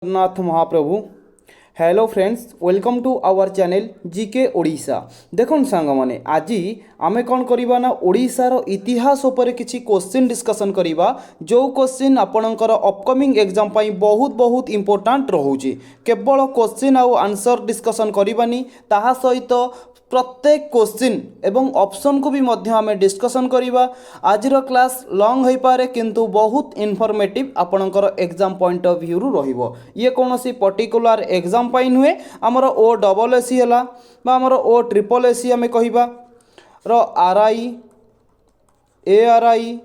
नाथ महाप्रभु। Hello friends, welcome to our channel GK Odisha. देखो सांग माने आज आमे कौन करिबा ना ओडिशार इतिहास उपरे किछि क्वेश्चन डिस्कशन करिबा। जो क्वेश्चन आपणकर अपकमिंग एग्जाम पाई बहुत बहुत इंपोर्टेंट रहउची। केवल क्वेश्चन आउ आंसर डिस्कशन करिबानी, ताहा सहित प्रत्येक क्वेश्चन एवं ऑप्शन को भी मध्य आमे डिस्कशन करिबा। आजिर क्लास लॉन्ग होई पारे किंतु बहुत इनफॉर्मेटिव आपणकर एग्जाम पॉइंट ऑफ व्यू रु रहिबो। ये कोनोसी पर्टिकुलर एग्जाम पाई नुहे, आमर ओ डबल एसी हला बा आमर ओ ट्रिपल एसी आमे कहिबा रो आरआई एआरआई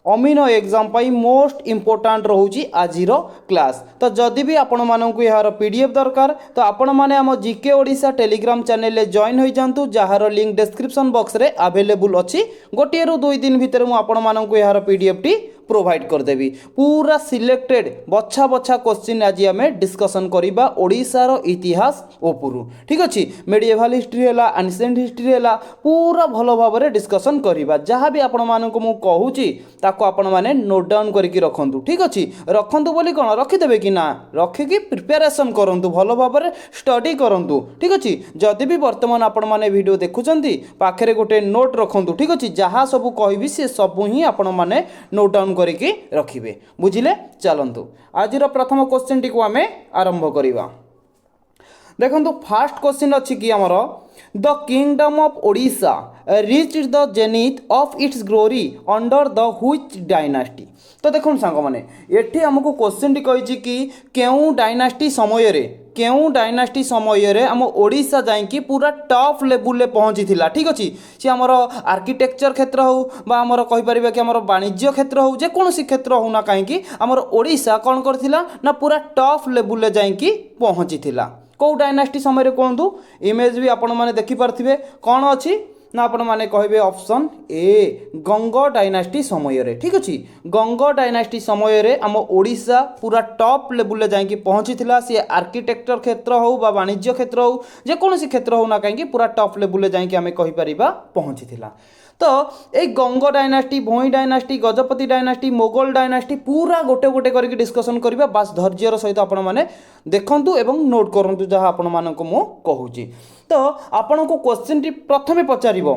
अमीनो एग्जाम पाई मोस्ट इंपोर्टेंट रोची आजिर क्लास। तो जदि भी आपण मानक यार पीडीएफ दरकार तो आपण माने आम जीके ओडिशा टेलीग्राम चैनल ले जॉइन हो जातु, जार लिंक डिस्क्रिप्शन बॉक्स रे अवेलेबल अच्छी। गोटे रु 2 दिन भितर मु आपण मानक यार पीडीएफ टी प्रोवाइड करदेवी। पूरा सिलेक्टेड बछा बछा क्वेश्चन आज आम डिस्कसन करवा ओडिशार इतिहास उपरू। ठीक अच्छे, मेडिएवल हिस्ट्री है, एनसिएंट हिस्ट्री है, पूरा भल भाव में डिस्कसन करवा। जहाँ भी आपण मानक मु कहूची ताको आपण माने नोट डाउन करके रखंतु। ठीक अच्छे, रखंतु बोली कौन रखिदेवे कि ना, रखिकी प्रिपेरेसन करंतु, भल भाव में स्टडी करंतु। ठीक अच्छे, जदि भी वर्तमान आपण माने वीडियो देखुचंती पाखरे गोटे नोट रखंतु। ठीक अच्छे, जहाँ सब कहबी से सब ही आपण माने नोट डाउन करके रखिबे। बुझिले, चलंतु आजिर प्रथम क्वेश्चन टी को आमे आरंभ करिवा। देखंतु फर्स्ट क्वेश्चन अछि कि हमर the kingdom of Odisha reached the zenith of its glory under the which dynasty. तो देखो सांग माने एठी हमको क्वेश्चन टी कहिछि कि केउ डायनास्टी समय रे आम ओडिशा जाइकी पूरा टॉप लेवल ले पहुँची थिला। ठीक अच्छे, सी आमर आर्किटेक्चर क्षेत्र हो बा आमर कहि परिबा कि आमर वाणिज्य क्षेत्र हो, जे कोनोसी क्षेत्र हो ना कहीं आमर ओडिशा कौन करथिला ना पूरा टॉप लेवल ले जाइकी पहुँची थिला। कौ डायनास्टी समय रे कहतु, इमेज भी आपण माने देखि पारथिबे कौन अछि ना आपण माने कहबे ऑप्शन ए गंग डायनास्टी समय रे। ठीक अच्छे, गंग डायनास्टी समय रे आम ओडिशा पूरा टॉप लेवल जाइकी पहुँची थिला। सी आर्किटेक्चर क्षेत्र हो बा वाणिज्य क्षेत्र हो, जे कोनोसी क्षेत्र हो ना कहीं पूरा टॉप लेवल जाइकी आमे कहि परिबा पहुँची थिला। तो ये Ganga dynasty, Bhoi dynasty, Gajapati dynasty, Mughal dynasty पूरा गोटे गोटे करके डिस्कसन करबा। बास धैर्यर सहित आपण माने देखंतु एवं नोट करंतु जहाँ आपण मानक मु कहूची। तो आपण को क्वेश्चन टी प्रथमे पचारिबो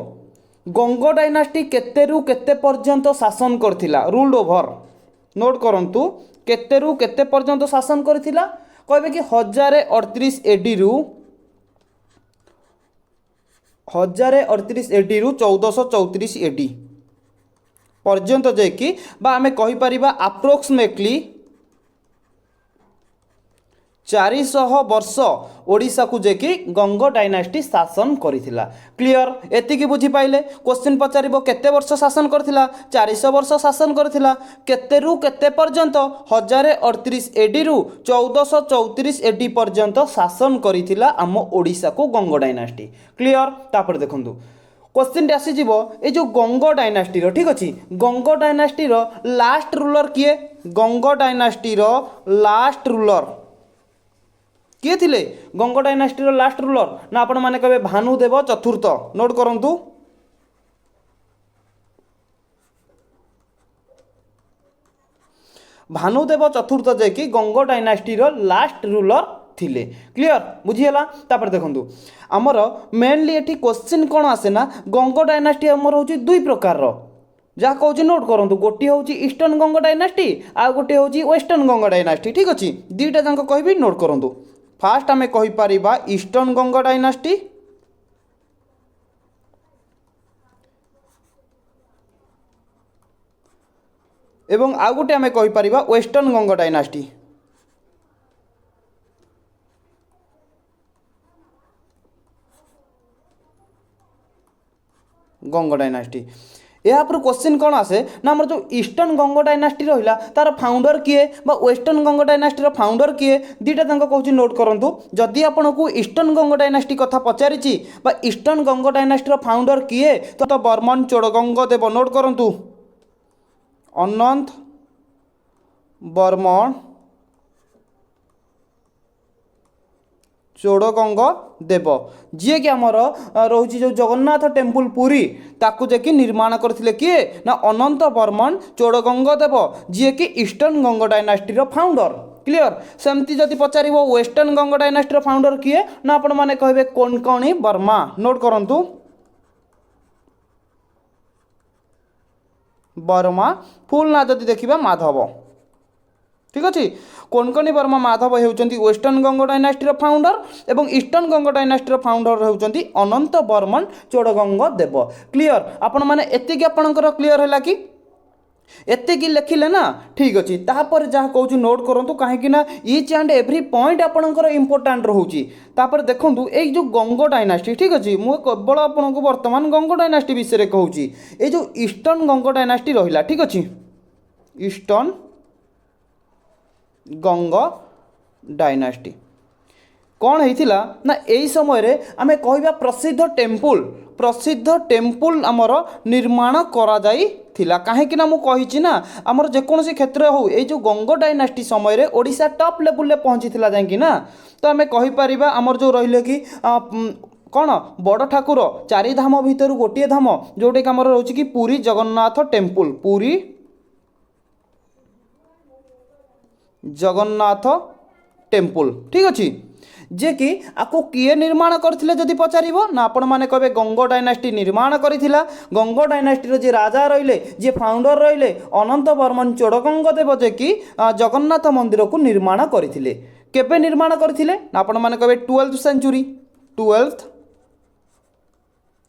गंग डायनास्टी केते रु केते पर्यंत शासन करथिला, रूल्ड ओवर। नोट करंतु केते रु केते पर्यंत शासन करथिला, कहबे कि 1038 एडी रु 1038 एडी रु 1434 एडी पर्यंत जेकी बा आमे कहि परिबा अप्रोक्सीमेटली 400 वर्ष ओडिशा को जेकी गंग डायनास्टी शासन करथिला। क्लियर, एतिकी बुझी पाइले। क्वेश्चन पचारिबो केते वर्ष शासन करथिला, 400 वर्ष शासन करथिला। केते रु केते पर्यंत 1038 एडी रु 1434 एडी पर्यंत शासन करथिला आम ओडिशा को गंग डायनास्टी। क्लियर, तापर देखंतु क्वेश्चन आसी जीवो ए जो गंग डायनास्टी रो। ठीक अछि, गंग डायनास्टी रो लास्ट रूलर किए, गंग डायनास्टी रो लास्ट रूलर किए थिले, गंग डायनास्टी रो लास्ट रूलर ना आपण माने कहबे भानुदेव चतुर्थ। नोट करंतु भानुदेव चतुर्थ जे कि गंग डायनास्टी रो लास्ट रूलर थिले। क्लियर, बुझीला। तापर देखंतु हमर मेनली एठी क्वेश्चन कोन आसे ना, गंग डायनास्टी हमर होची दुई प्रकार रो, जहाँ कहूँ नोट करूँ। गोटे हूँ ईस्टर्न गंग डायनास्टी आ गोटे हूँ वेस्टर्न गंग डायनास्टी। ठीक अच्छे, दुईटा जाक कहबी, नोट करूँ। फास्ट आमे कहि परिबा ईस्टर्न गंग डायनास्टी एवं आ गोटे आमे कहि परिबा वेस्टर्न गंग डायनास्टी। गंग डायनास्टी यहाँ पर क्वेश्चन कौन आसे ना, आमर जो ईस्टर्न गंग डायनास्टी रहा तार फाउंडर किए बा वेस्टर्न गंग डायनास्टी फाउंडर किए, दुईटा जाक कहूँ नोट करूँ। जदि आपन को ईस्टर्न गंग डायनास्टी कथा पचारि बा ईस्टर्न गंग डायनास्टी फाउंडर किए तो बर्मन चोड़गंग देव। नोट करूँ अनंत बर्मन चोड़गंग देव, जी कि आमर रोची जो जगन्नाथ टेम्पल पुरी ताकू जे कि निर्माण करथिले किए ना अनंत बर्मन चोड़गंग देव, जी कि eastern Ganga dynasty founder. Clear सेमती जदि पचार वेस्टर्न गंग डायनास्टी फाउंडर किए ना आपण मैंने कहे कोंकणी वर्मा नोट करूँ वर्मा फुल ना जदि देखा माधव ठीक अच्छे कोंकणी वर्मा माधव होती वेस्टर्न गंग डायनास्टी फाउंडर एवं ईस्टर्न गंग डायनास्टी फाउंडर होती अनंत वर्मन चोड़गंग देव क्लियर आपण मैंने एति आपणकर क्लियर है कि एतिकी लिखिले ना ठीक अच्छे तापर जहाँ कहूँ नोट करूँ कहीं इच एंड एव्री पॉइंट आपणकर इंपोर्टाट रोचे तापर देखूँ ये जो गंग डायनास्टी ठीक अच्छे मुझे केवल आपको बर्तमान गंग डायनास्टी विषय कहूँ ये जो ईस्टर्न गंग डायनास्टी रहा ठीक अच्छे ईस्टर्न गंग डायनास्टी कौन होता ना यही समय आमे कहवा प्रसिद्ध टेम्पुल आमर निर्माण करा जाई थिला कहीं ना मुझे ना आमर जेकोसी क्षेत्र हो ये जो गंग डायनास्टी समय ओडिशा टॉप लेवल ले पहुँची जाकि ना तो आमे कहीपर आमर जो रहिले कि कौन बड़ ठाकुर चारि धाम भितर गोटे धाम जोटा कि आमर रोचे कि पुरी जगन्नाथ टेम्पुल पुरी जगन्नाथ टेम्पुल ठीक अच्छे जे कि आपको किए निर्माण करथिले जदि पचारिबो ना आपण माने कहबे गंग डायनास्टी निर्माण करिथिला गंग डायनास्टी जे राजा रहिले जे फाउंडर रहिले अनंत वर्मन चोड़गंग देव जे कि जगन्नाथ मंदिर को निर्माण करथिले केबे निर्माण करथिले ना आपण माने कहबे 12th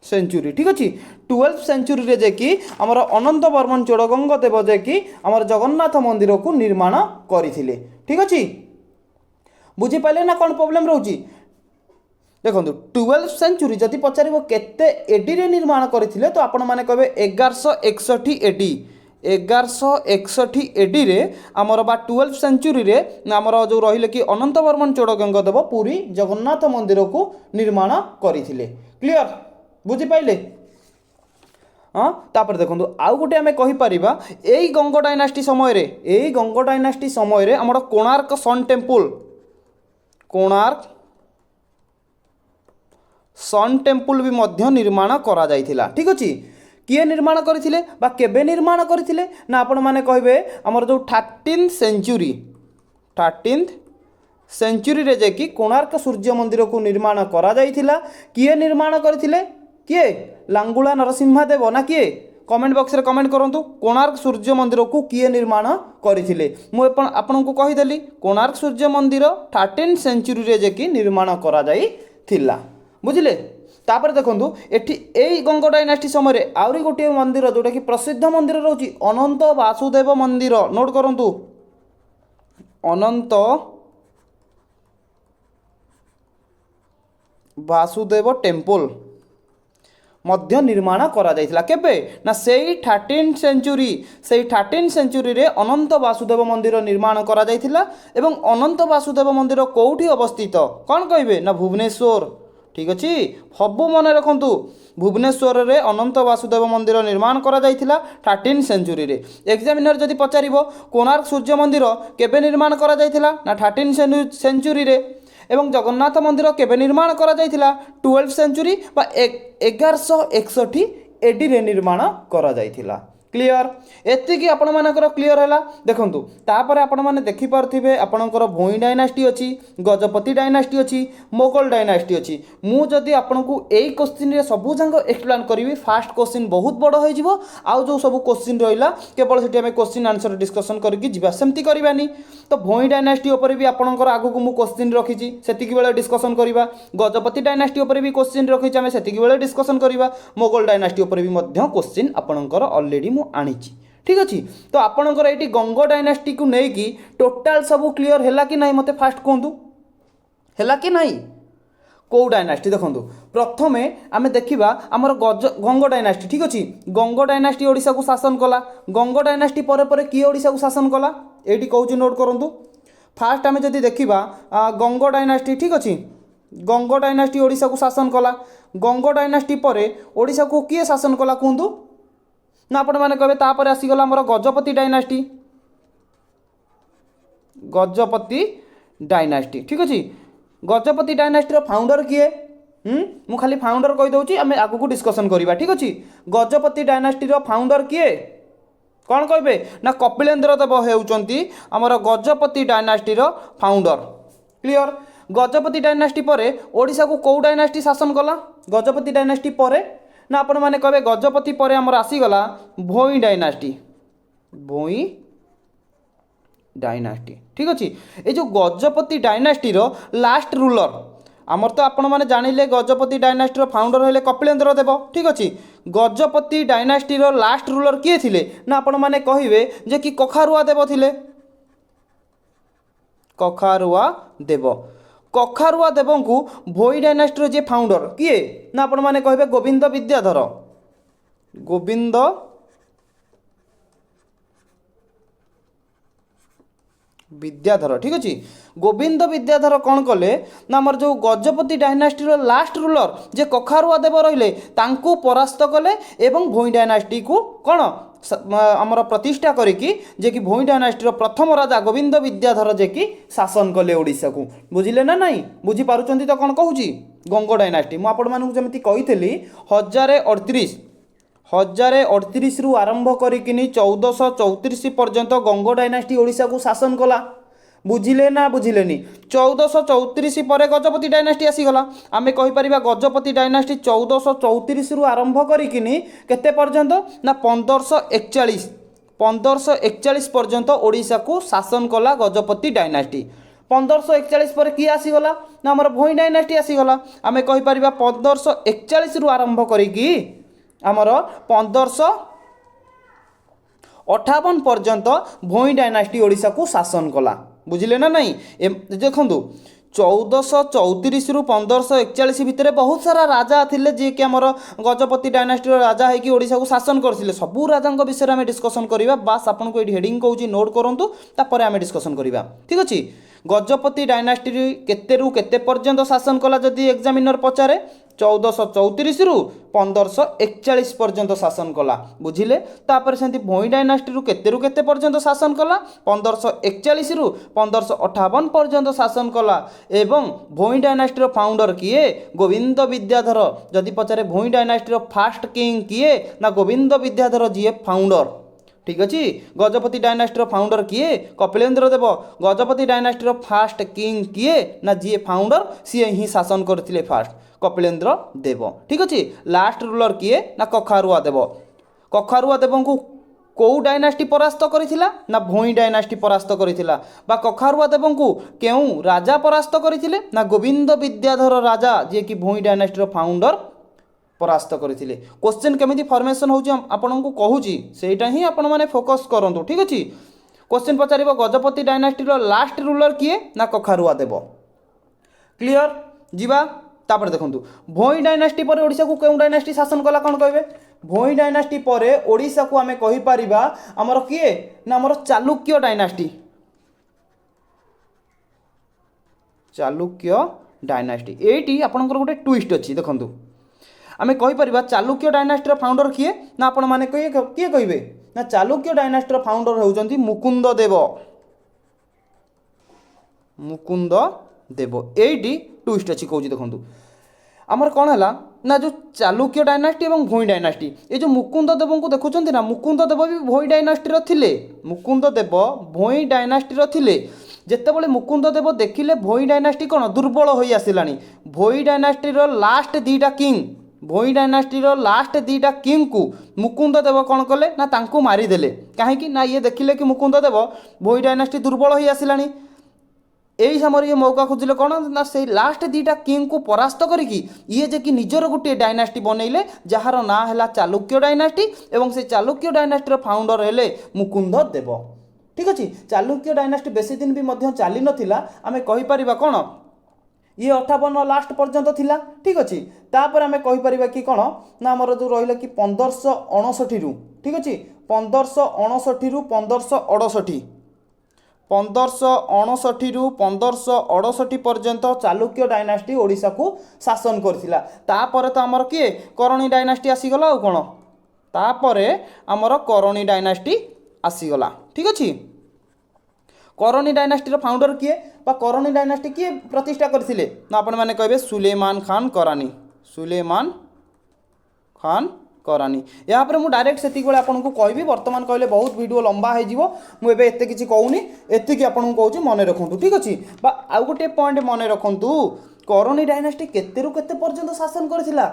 सेंचुरी ठीक अच्छे 12th सेंचुरी रे जे कि आमर अनंत वर्मन चोड़गंग देव जे कि आमर जगन्नाथ मंदिर को निर्माण करथिले ठीक अच्छे बुझीपारे ना कौन प्रोब्लेम रोची देखो 12th सेंचुरी जदि पचार केते एडी रे निर्माण करथिले तो आपण माने कहबे 1161 एडी 1161 एडी रे आमर बा 12th सेंचुरी रे आमर जो रहिले कि अनंत वर्मन चोड़गंग देव पुरी जगन्नाथ मंदिर को निर्माण करथिले क्लियर बुझीपाइले हाँ तापर देखो आउ गोटे आम कहीपर यही गंग डायनास्टी समय आमर कोणार्क सन टेम्पुल कोणार्क सन टेम्पुल भी मध्य निर्माण करा जाइथिला ठीक अच्छे किए निर्माण करथिले बा केबे निर्माण करथिले ना आपण माने कहबे हमर जो 13th सेंचुरी रे जे कि कोणार्क सूर्य मंदिर को निर्माण करा जाइथिला किए निर्माण करथिले किए लांगुला नरसिंहदेव ना किए कमेंट बॉक्स रे कमेंट करंतु कोणार्क सूर्य मंदिर को किए निर्माण करथिले मु आपन को कहिदेली कोणार्क सूर्य मंदिर 13th सेंचुरी रे जे कि निर्माण करा जाई थिला बुझिले तापर देखंतु एठी एई गंग डायनास्टी समय आउरी गोटे मंदिर जोटा कि प्रसिद्ध मंदिर रहउची अनंत वासुदेव मंदिर नोट करंतु अनंत वासुदेव टेम्पल मध्य निर्माण करा जाइथिला केबे ना सेई 13th सेंचुरी रे अनंत वासुदेव मंदिर निर्माण करा जाइथिला एवं अनंत वासुदेव मंदिर कोउठी अवस्थित कौन कहिबे ना भुवनेश्वर ठीक अच्छे सबू मन रखु भुवनेश्वर रे अनंत वासुदेव मंदिर निर्माण करा जाइथिला 13th सेंचुरी रे एग्जामिनर जदि पचारिबो कोणार्क सूर्य मंदिर केबे निर्माण करा जाइथिला ना 13th सेंचुरी रे एवं जगन्नाथ मंदिर केबे निर्माण करा जाइथिला 12th सेंचुरी बा 1161 एडी रे निर्माण करा जाइथिला क्लियर एतिकी आपण मानकर क्लियर हैला देखंतु तापर आपण माने देखि पारथिबे आपणकर भोई डायनास्टी अछि गजपति डायनास्टी अछि मोगल डायनास्टी अछि मु जदि आपनकु एई क्वेश्चन रे सबु जंग एक्सप्लेन करिवि फास्ट क्वेश्चन बहुत बड़ होई जिवो आउ जो सब क्वेश्चन रहिला केवल सेठी हमें क्वेश्चन आंसर डिस्कशन करके जिबा सेमति करबानी तो भोई डायनास्टी ऊपर भी आपणकर आगु को मु क्वेश्चन रखिछि सेतिकी बेले डिस्कशन करिबा गजपति डायनास्टी ऊपर भी क्वेश्चन रखिछि हमें सेतिकी बेले डिस्कशन करिबा मोगल डायनास्टी ऊपर भी मध्य क्वेश्चन आपणकर ऑलरेडी मु आनिछि ठीक अच्छे तो आपणकर ये गंग डायनास्टी को लेकिन टोटाल सब क्लियर है कि नहीं मते फास्ट कहतु है कि नहीं कौ डायनास्टी देखो प्रथमे आम देखा आमर गंग डायनास्टी ठीक अच्छे गंग डायनास्टी ओडिशा को शासन कला गंग डायनास्टी पर किए ओडिशा को शासन कला ये कहूँ नोट करूँ फास्ट आम जदि देखा गंग डायनास्टी ठीक अच्छे गंग डायनास्टी ओडिशा को शासन कला गंग डायनास्टी पर ओडिशा को किए शासन कला कहतु ना आपण मैंने कहे तापर आसीगला आमर गजपति डायनास्टी ठीक अच्छे गजपति डायनास्टी फाउंडर किए मु खाली फाउंडर कहीदे आम आगू को डिस्कसन करवा ठीक अच्छे गजपति डायनास्टी फाउंडर किए कौन कहे ना कपिलेन्द्र देव होउचंती आमर गजपति डायनास्टीर फाउंडर। क्लियर। गजपति डायनास्टी परे ओडिशा को कौ डायनास्टी शासन कला गजपति डायनास्टी परे ना आपण मैंने कहे गजपति परे आमर आसीगला भोई डायनास्टी भोई डायनास्टी। ठीक अच्छे ये जो गजपति डायनास्टीर लास्ट रूलर आमर तो आपण मैंने जानिले गजपति डायनास्टीर फाउंडर हेले कपिलेन्द्र देव। ठीक अच्छे गजपति डायनास्टीर लास्ट रूलर किए थिले ना आपण मैंने कहे जे कि कखारुआ देव थिले कखारुआ देव। कखारुआ देव को भोई डायनास्टीर जे फाउंडर किए ना आपण मैंने कहे गोविंद विद्याधर गोविंद विद्याधर। ठीक अच्छे गोविंद विद्याधर कौन कले ना आमर जो गजपति डायनास्टीर लास्ट रूलर जे कखारुआ देव रहिले तांकू परास्त कले एवं भोई डायनास्टी को कौन आमर प्रतिष्ठा करिकी जे कि भोई डायनास्टीर प्रथम राजा गोविंद विद्याधर जे कि शासन कले ओडिशा को। बुझिले ना नहीं बुझी पारुचंती तो कौन कहूची गंग डायनास्टी मु आपण मानकु जेमति कहितली 1038 रु आरंभ करिकिनी 1434 पर्यंत गंग डायनास्टी ओडिशा को शासन कला। बुझिले ना बुझिलेनी 1434 पर गजपति डायनास्टी आसीगला आमे कहि परिबा गजपति डायनास्टी 1434 रु आरंभ करिकिनी केते पर्यंत ना 1541 पर्यंत ओडिशा को शासन कला गजपति डायनास्टी। 1541 पर किए आसीगला ना हमर भोई डायनास्टी आसीगला आमे कहि परिबा 1541 रु आरंभ करिकी आमर 1558 पर्यंत भोई डायनास्टी ओडिशा को शासन कला। बुझिले ना नहीं देखु 1434 रु 1541 भितर बहुत सारा राजा थिले जे कि आमर गजपति डायनास्टी राजा है कि ओडिशा को शासन करथिले सबू राजा विषय में डिस्कसन करिबा। बास आपन को हेडिंग कहूची नोट करंतु तापर आमे डिस्कसन करिबा। ठीक अछि गजपति डायनास्टी केते रु केते पर्यंत शासन कला जदि एग्जामिनर पचारे 1434 रु 1541 पर्यंत शासन कला। बुझिले तापर सेंती भोई डायनास्टी रु केते पर्यंत शासन कला 1541 रु 1558 पर्यंत शासन कला एवं भोई डायनास्टी फाउंडर किए गोविंद विद्याधर। जदि पचारे भोई डायनास्टी फास्ट किंग किए ना गोविंद विद्याधर जी फाउंडर। ठीक अच्छे गजपति डायनास्टी फाउंडर किए कपिलेन्द्र देव गजपति डायनास्टी फास्ट किंग किए ना जी फाउंडर सी ही शासन करथिले फास्ट कपिलेन्द्र देव। ठीक अच्छे लास्ट रूलर किए ना कखारुआ देव। कखारुआ देव को कौ डायनास्टी परास्त करिथिला ना भोई डायनास्टी परास्त करिथिला बा कखारुआ देव को केउ राजा परास्त करिथिले ना गोविंद विद्याधर राजा जे कि भोई डायनास्टी फाउंडर परास्त करथिले। क्वेश्चन केमिति फॉर्मेशन होउची आपन को कहूची सेटा ही आपण माने फोकस करंतु। ठीक अछि क्वेश्चन पचारिबो गजपति डायनास्टी लास्ट रूलर किए ना कखारुआ देव। क्लियर जीवा तापर देखंतु भोई डायनास्टी पर ओडिशा को केउ डायनास्टी शासन कला कोन कहबे भोई डायनास्टी पर ओडिशा को आमे कहि परिबा हमर किए ना हमर चालुक्य डायनास्टी एटी आपनकर गोटे ट्विस्ट अछि देखंतु आमे कहि परिबा चालुक्य डायनास्टी फाउंडर किए ना आपण माने किए कहिबे ना चालुक्य डायनास्टी फाउंडर होउचंती मुकुंद देव एटी ट्विस्ट अच्छी कौच देखो आमर कौन है ना जो चालुक्य डायनास्टी और भोई डायनास्टी ये जो मुकुंद देव को देखुं ना मुकुंद देव भी भोई डायनास्टी थिले मुकुंद देव भोई डायनास्टी थिले जेतेबेले मुकुंद देव देखिले भोई डायनास्टी कौन दुर्बल हो आसला भोई डायनास्टी लास्ट दीटा किंग भोई डायनास्टी लास्ट दीटा किंग को मुकुंद देव कौन कले ना तांको मारिदेले कहीं ना ये देखिले कि मुकुंद देव भोई डायनास्टी दुर्बल हो आसला यही समय ये मौका खोजिले कौन ना से लास्ट दीटा किंग को परास्त करिकी ये जे कि निजर गोटे डायनास्टी बनइले जार ना है चालुक्य डायनास्टी एवं से चालुक्य डायनास्टी फाउंडर हेले मुकुंद देव। ठीक अच्छे चालुक्य डायनास्टी बेसी दिन भी मध्य चली नथिला आमे कहि परिबा कौन ये 58 लास्ट पर्यंत थिला। ठीक अच्छे तापर आमे कहि परिबा कि कौन ना हमर जो रहिला कि 1559 रु ठीक अच्छे 1559 रु 1568 1559 रु 1568 पर्यंत चालुक्य डायनास्टी ओडिशा को शासन करथिला। तापर तो आमर किए करणी डायनास्टी आसीगला और कौन तापर आमर करणी डायनास्टी आसीगला। ठीक अच्छे करणी डायनास्टी फाउंडर किए बा करणी डायनास्टी किए प्रतिष्ठा करथिले ना आपण माने कहबे सुलेमान खान करानी या मु डायरेक्ट से आपको कहबी बर्तमान कहले बहुत वीडियो लंबा हो मुझे एत किसी कहूनी एति आपको कहूँ मन रखु ठीक अच्छे आउ गोटे पॉइंट मन रखु करनी डायनास्टी केतेरु केते पर्यंत शासन करथिला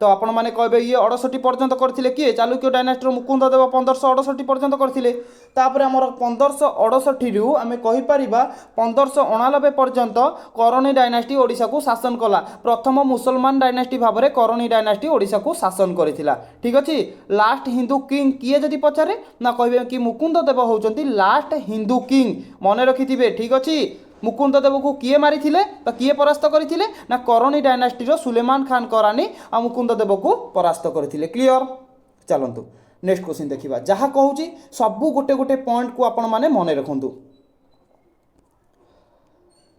तो आपण मैंने कहे ये 68 पर्यंत करथिले किए चालुक्य डायनास्टी मुकुंद देव 1568 पर्यंत करथिले तापर आमर 1568 रु आम कहीपर 1589 पर्यंत करनी डायनास्टी ओडिशा को शासन कला प्रथम मुसलमान डायनास्टी भाव में करनी डायनास्टी ओडिशा को शासन करथिला ठीक अच्छे लास्ट हिंदू किंग किए जदि पचारे ना कहे कि मुकुंद देव होउचंती लास्ट हिंदू किंग मन रखिथिबे ठीक अच्छे मुकुंद देव को किए मारी किए परास्त करते ना करनी डायनास्टी सुलेमान खान करानी आ मुकुंद देव को परास्त करते क्लियर चलतु नेक्स्ट क्वेश्चन देखा जहाँ कहूँ सबू गोटे गोटे पॉइंट को आपण मैंने मन रखु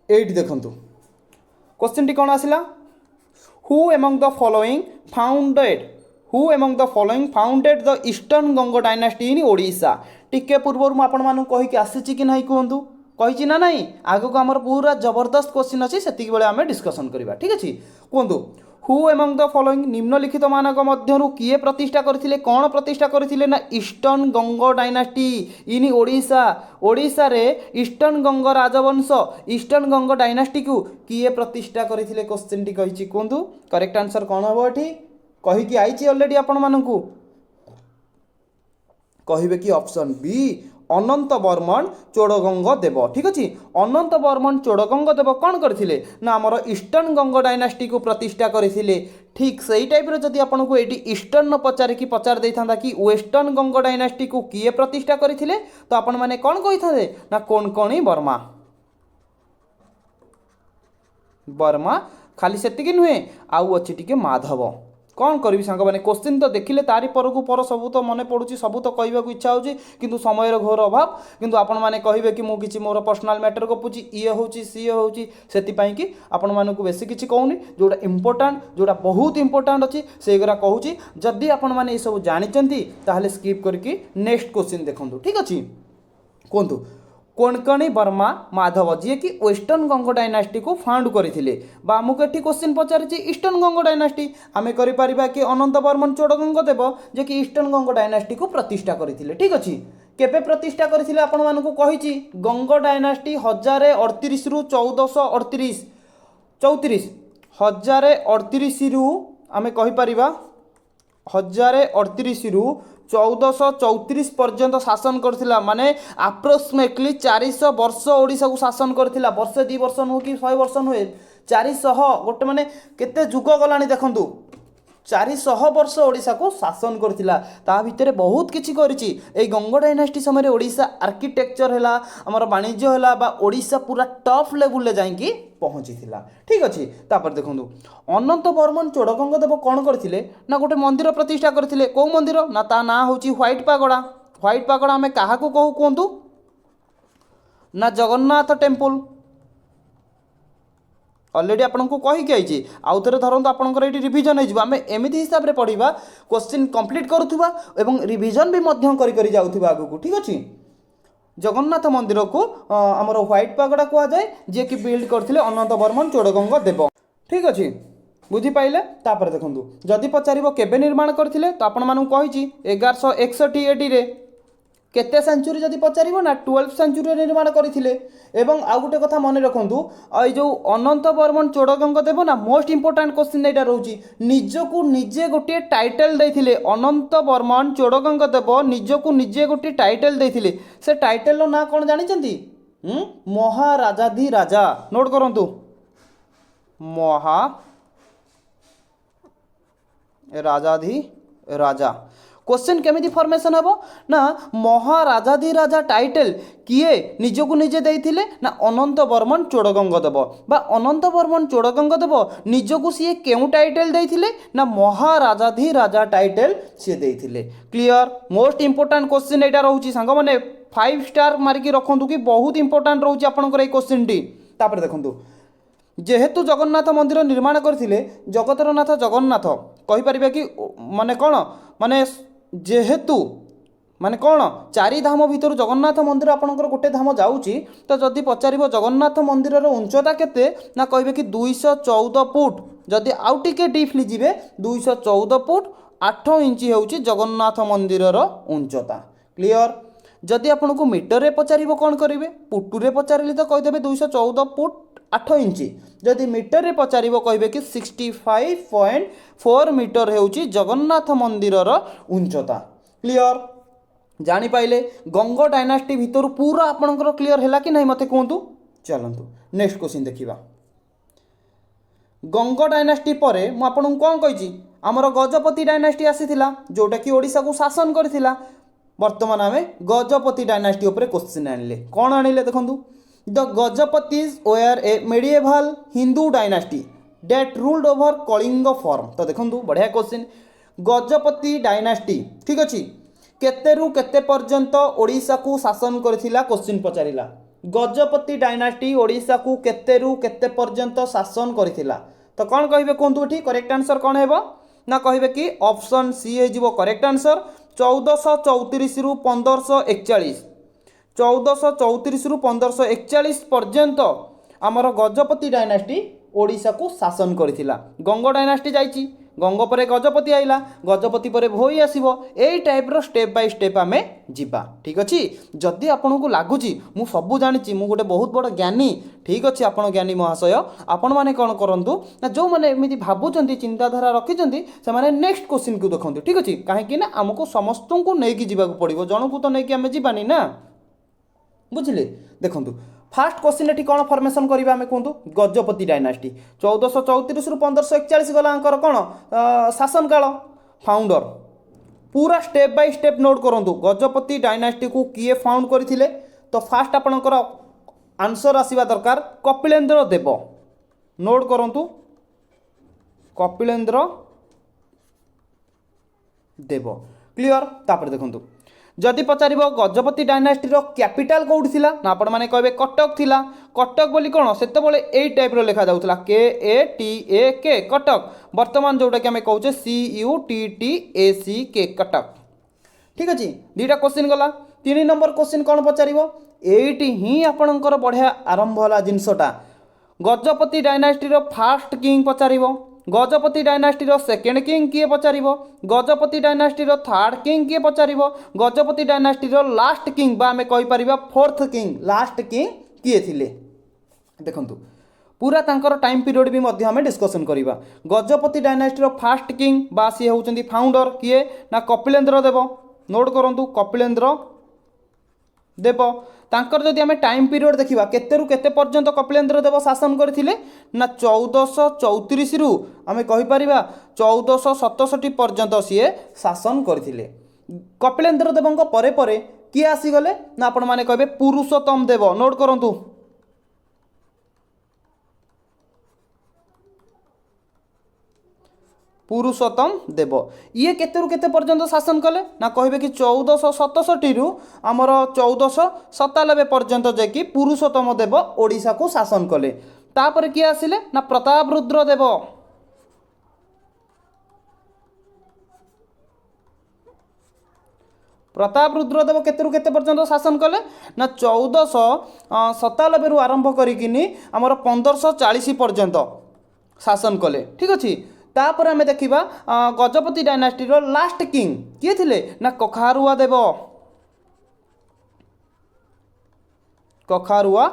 एट देखु क्वेश्चन टी कौन आसला who among the following founded the eastern Ganga dynasty in Odisha टिके पूर्व मुझे कहीकि आसी कि नहीं कहतु कही ना नहीं आग को आमर पूरा जबरदस्त क्वेश्चन अच्छी से आम डिस्कसन करवा ठीक अच्छे कहतु हु एमंग द फॉलोइंग निम्नलिखित मानक मध्यरु किए प्रतिष्ठा करथिले कौन प्रतिष्ठा करथिले ना eastern Ganga dynasty in Odisha Odisha रे ईस्टर्न गंग राजवंश ईस्टर्न गंग डायनास्टी को किए प्रतिष्ठा करथिले क्वेश्चन टी कहिछि कहतु करेक्ट आंसर कौन हम एठी कहि कि आइछि ऑलरेडी आपण मानकू कहिबे कि ऑप्शन बी अनंत बर्मन चोड़गंग देव ठीक अच्छे अनंत बर्मन चोड़गंग देव कौन करथिले ना आमर ईस्टर्न गंग डायनास्टी को प्रतिष्ठा करथिले ठीक सही टाइप जदि आपको ये ईस्टर्न पचारिकी पचार देता कि वेस्टर्न गंग डायनास्टी को किए प्रतिष्ठा करथिले तो आपण माने कौन कही था ना कोंकणी वर्मा खाली सेतिकी नुहे आउ अच्छी टिके माधव कौन करी सांग मैंने क्वेश्चन तो देखिले तारी परकू पर सबू तो मन पड़ुची सबू तो कहवाक इच्छा होची किंतु समय घोर अभाव किंतु आपण मैंने कहे कि मुझे किसी मोर पर्सनाल मैटर गपुची ये होची सी होची सेतिपाई कि आपण मानकू बेसी किसी कहूनी जोटा इंपोर्टाट जोटा बहुत इंपोर्टाट अच्छी से कहूँ जदि आपण मैंने ये सब जानते ताहले स्किप करके नेक्स्ट क्वेश्चन देखूँ ठीक अच्छे कहतु कोंकणी वर्मा माधव जी कि वेस्टर्न गंग डायनास्टी को फाउंड करथिले बा आमको एठी क्वेश्चन पचारिछि ईस्टर्न गंग डायनास्टी आमे करि परिबा कि अनंत बर्मन चोड़गंग देव जे कि ईस्टर्न गंग डायनास्टी को प्रतिष्ठा करथिले ठीक अछि केबे प्रतिष्ठा करथिले आपण मानकू कहिछि गंग डायनास्टी 1038 रु 1438 34 1038 रु आमे कहि परिबा 1038 रु 1434 पर्यंत शासन करथिला माने अप्रोक्सीमेटली 400 वर्ष ओडिशा को शासन करथिला वर्षे 2 वर्ष नु कि 100 वर्ष नुहे 400 गोटे माने केते जुग गलानी देखंतु 400 वर्ष ओडिशा को शासन करथिला ता भितरे बहुत किछि करिछि ए गंग डायनास्टी समय रे ओडिशा आर्किटेक्चर हैला हमर वाणिज्य हैला बा ओडिशा पूरा टॉप लेवल ले जाईकी पहुँचीला ठीक अच्छे तापर देखो अनंत बर्मन चोड़गंग देव कौन करथिले ना गोटे मंदिर प्रतिष्ठा करथिले कौ मंदिर ना ता ना होची व्हाइट पागोड़ा आमे काहाकू कहू कहतु ना जगन्नाथ टेम्पल ऑलरेडी आपको कहीकि आईची आउ थे धरतु आपंकर ये रिविजन हो एमती हिसाब से पढ़ा क्वेश्चन कंप्लीट करुवा एवं रिविजन भी करी जाउथुबा आगु ठीक अच्छे जगन्नाथ मंदिर को आमर व्हाइट पागोड़ा कहुए जी कि बिल्ड करथिले अनंत बर्मन चोड़गंग देव ठीक अच्छे बुझीपारे तापर देखूँ जदि पचार केबे निर्माण करथिले तो आपण मानू कही 1161 एडी रे केते सेंचुरी जदि पचार ना 12th सेंचुरी निर्माण करथिले एवं आउ गोटे कथा मन रखु ये जो अनंत बर्मन चोड़गंग देव ना मोस्ट इंपोर्टाट क्वेश्चन यहाँ रोचे निजकू निजे गोटे टाइटल देथिले अनंत बर्मन चोड़गंग देव निजकू निजे गोटे टाइटल देथिले से टाइटल ना कौन जानते महाराजाधिराजा नोट करंतु महाराजाधिराजा क्वेश्चन केमिति फॉर्मेशन हेबो ना महाराजाधिराजा टाइटल किए निजकू निजे देथिले ना अनंत बर्मन चोड़गंग देव बा अनंत बर्मन चोड़गंग देव निजकू सी केउ टाइटल देथिले ना महाराजाधिराजा टाइटल सी देथिले क्लियर मोस्ट इंपोर्टेंट क्वेश्चन एटा रहउची सांग माने 5 स्टार मारिकी रखंतु कि बहुत इंपोर्टेंट रहउची आपनकर ए क्वेश्चन टी तापर देखंतु जेहेतु जगन्नाथ मंदिर निर्माण करथिले जगतरनाथ जगन्नाथ कहि परिबे कि माने कोन माने जेहेतु माने कौन चारि धाम भितर जगन्नाथ मंदिर आपणकर गोटे धाम जाऊँगी तो जदि पचार जगन्नाथ मंदिर उच्चता केते कहे कि 214 फुट जदि आउ टिके डीपली जीवे 214 फुट 8 इंच ହେଉଛି ଜଗନ୍ନାଥ ମନ୍ଦିରର ଉଚ୍ଚତା। କ୍ଲିଅର। ଯଦି ଆପଣଙ୍କୁ ମିଟରରେ ପଚାରିବ କ'ଣ କରିବେ? ଫୁଟରେ ପଚାରିଲେ ତ କହିଦେବେ 214 ଫୁଟ 8 इंच। ଯଦି ମିଟରରେ ପଚାରିବ କହିବେ କି 65.4 ମିଟର ହେଉଛି ଜଗନ୍ନାଥ ମନ୍ଦିରର ଉଚ୍ଚତା। କ୍ଲିଅର। ଜାଣିପାଇଲେ ଗଙ୍ଗ ଡାଇନାଷ୍ଟି ଭିତରୁ ପୁରା ଆପଣଙ୍କର କ୍ଲିଅର ହେଲା କି ନାହିଁ ମୋତେ କୁହନ୍ତୁ। ଚାଲନ୍ତୁ ନେକ୍ସଟ क्वेश्चन ଦେଖିବା। गंग डायनास्टी पर मु आपको कौन कही आमर गजपति डायनास्टी आसीथिला जोटा कि ओडिशा को शासन करथिला। वर्तमान आम गजपति डायनास्टी उपर क्वेश्चन आनिले कौन आनिले देखंतु। The Gajapatis were a medieval Hindu dynasty that ruled over Kalinga from. तो देखंतु बढ़िया क्वेश्चन। गजपति डायनास्टी ठीक अच्छे केतेरु केते पर्यंत ओडिशा को शासन करथिला क्वेश्चन पचारिला। गजपति डायनास्टी ओडिशा को केतेरु केते पर्यंत शासन करथिला। तो कौन कहिबे कहंतु एठी करेक्ट आंसर कौन हेबो ना कहिबे कि ऑप्शन सी हे जिवो करेक्ट आंसर 1434 रु 1541। 1434 रु 1541 पर्यंत आमर गजपति डायनास्टी ओडिशा को शासन करथिला। गंग डायनास्टी जाइची गंग पर गजपति आइला गजपति पर भोई आसीबो एई टाइप रो स्टेप बाय स्टेप आमे जिबा। ठीक अछि। जदि आपनको लागुची मु सब जानिची मु गोटे बहुत बड़ ज्ञानी ठीक अछि आपण ज्ञानी महाशय आपण माने कोन करंतु ना जो माने एमिति भाबुचंती चिंताधारा रखिचंती से माने नेक्स्ट क्वेश्चन को देखंतु। ठीक अछि। काहे कि ना हमको समस्तन को नै कि जिबा को पड़िबो जनकु तो नै कि आमे जिबानी ना बुझिले। देखंतु फास्ट क्वेश्चन एठी कौन फॉर्मेशन करिबा हमें कहंतु गजपति डायनास्टी 1434 रु 1541 गला अंकर कौन शासन काल फाउंडर पूरा स्टेप बाय स्टेप नोट करंतु गजपति डायनास्टी को किए फाउंड करथिले। तो फास्ट आपनकर आंसर आसीबा दरकार कपिलेंद्र देव नोट करंतु कपिलेंद्र देव। क्लियर। तापर देखंतु जदि पचार गजपति डायनास्टी कैपिटल कौटी थिला ना आपण माने कहबे कटक थिला। कटक बोली कोन सेते बेले एई टाइप रो लिखा जाउथला KATAK कटक। वर्तमान जोटा कि आमे कहउचे CUTTACK कटक। ठीक अछि। दुईटा क्वेश्चन गला। 3 नंबर क्वेश्चन कोन पचारिबो एइटी ही आपणकर बढ़िया आरंभ होला जिनसटा गजपति डायनास्टी रो फर्स्ट किंग पचारिबो गजपति डायनास्टी रो सेकेंड किंग किए पचारिबो गजपति डायनास्टी रो थर्ड किंग किए पचारिबो गजपति डायनास्टी रो लास्ट किंग बा हमें कहि परिबा फोर्थ किंग लास्ट किंग किए थिले। देखंतु पूरा तांकर टाइम पीरियड भी मध्य हमें डिस्कशन करिबा। गजपति डायनास्टी रो फर्स्ट किंग बा सी होउचंदी फाउंडर किए ना कपिलेंद्र देव। नोट करंतु कपिलेंद्र देव। तांकर जदि हमें टाइम पीरियड देखिबा केतेरु केते पर्यंत कपिलेंद्र देव शासन करथिले ना 1434 रु हमें कहि परिबा 1467 पर्यंत सीए शासन करथिले। कपिलेंद्र देवंक परे परे किए आसी गले ना आपण माने कहबे पुरुषोत्तम देव। नोट करंतु पुरुषोत्तम देव ये केतेरु केते पर्यंत शासन कले ना कहबे कि 1467 रु आमर 1497 पर्यंत जेकि पुरुषोत्तम देव ओडिशा को शासन कले। तापर किए आसिले ना प्रतापरुद्र देव। प्रतापरुद्र देव केतेरु केते पर्यंत शासन कले ना 1497 रु आरंभ करिकिनी आमर 1540 पर्यंत शासन कले। ठीक अछि। तापर आमे देखिबा गजपति डायनास्टी रो लास्ट किंग किए थिले ना कखारुआ देव। कखारुआ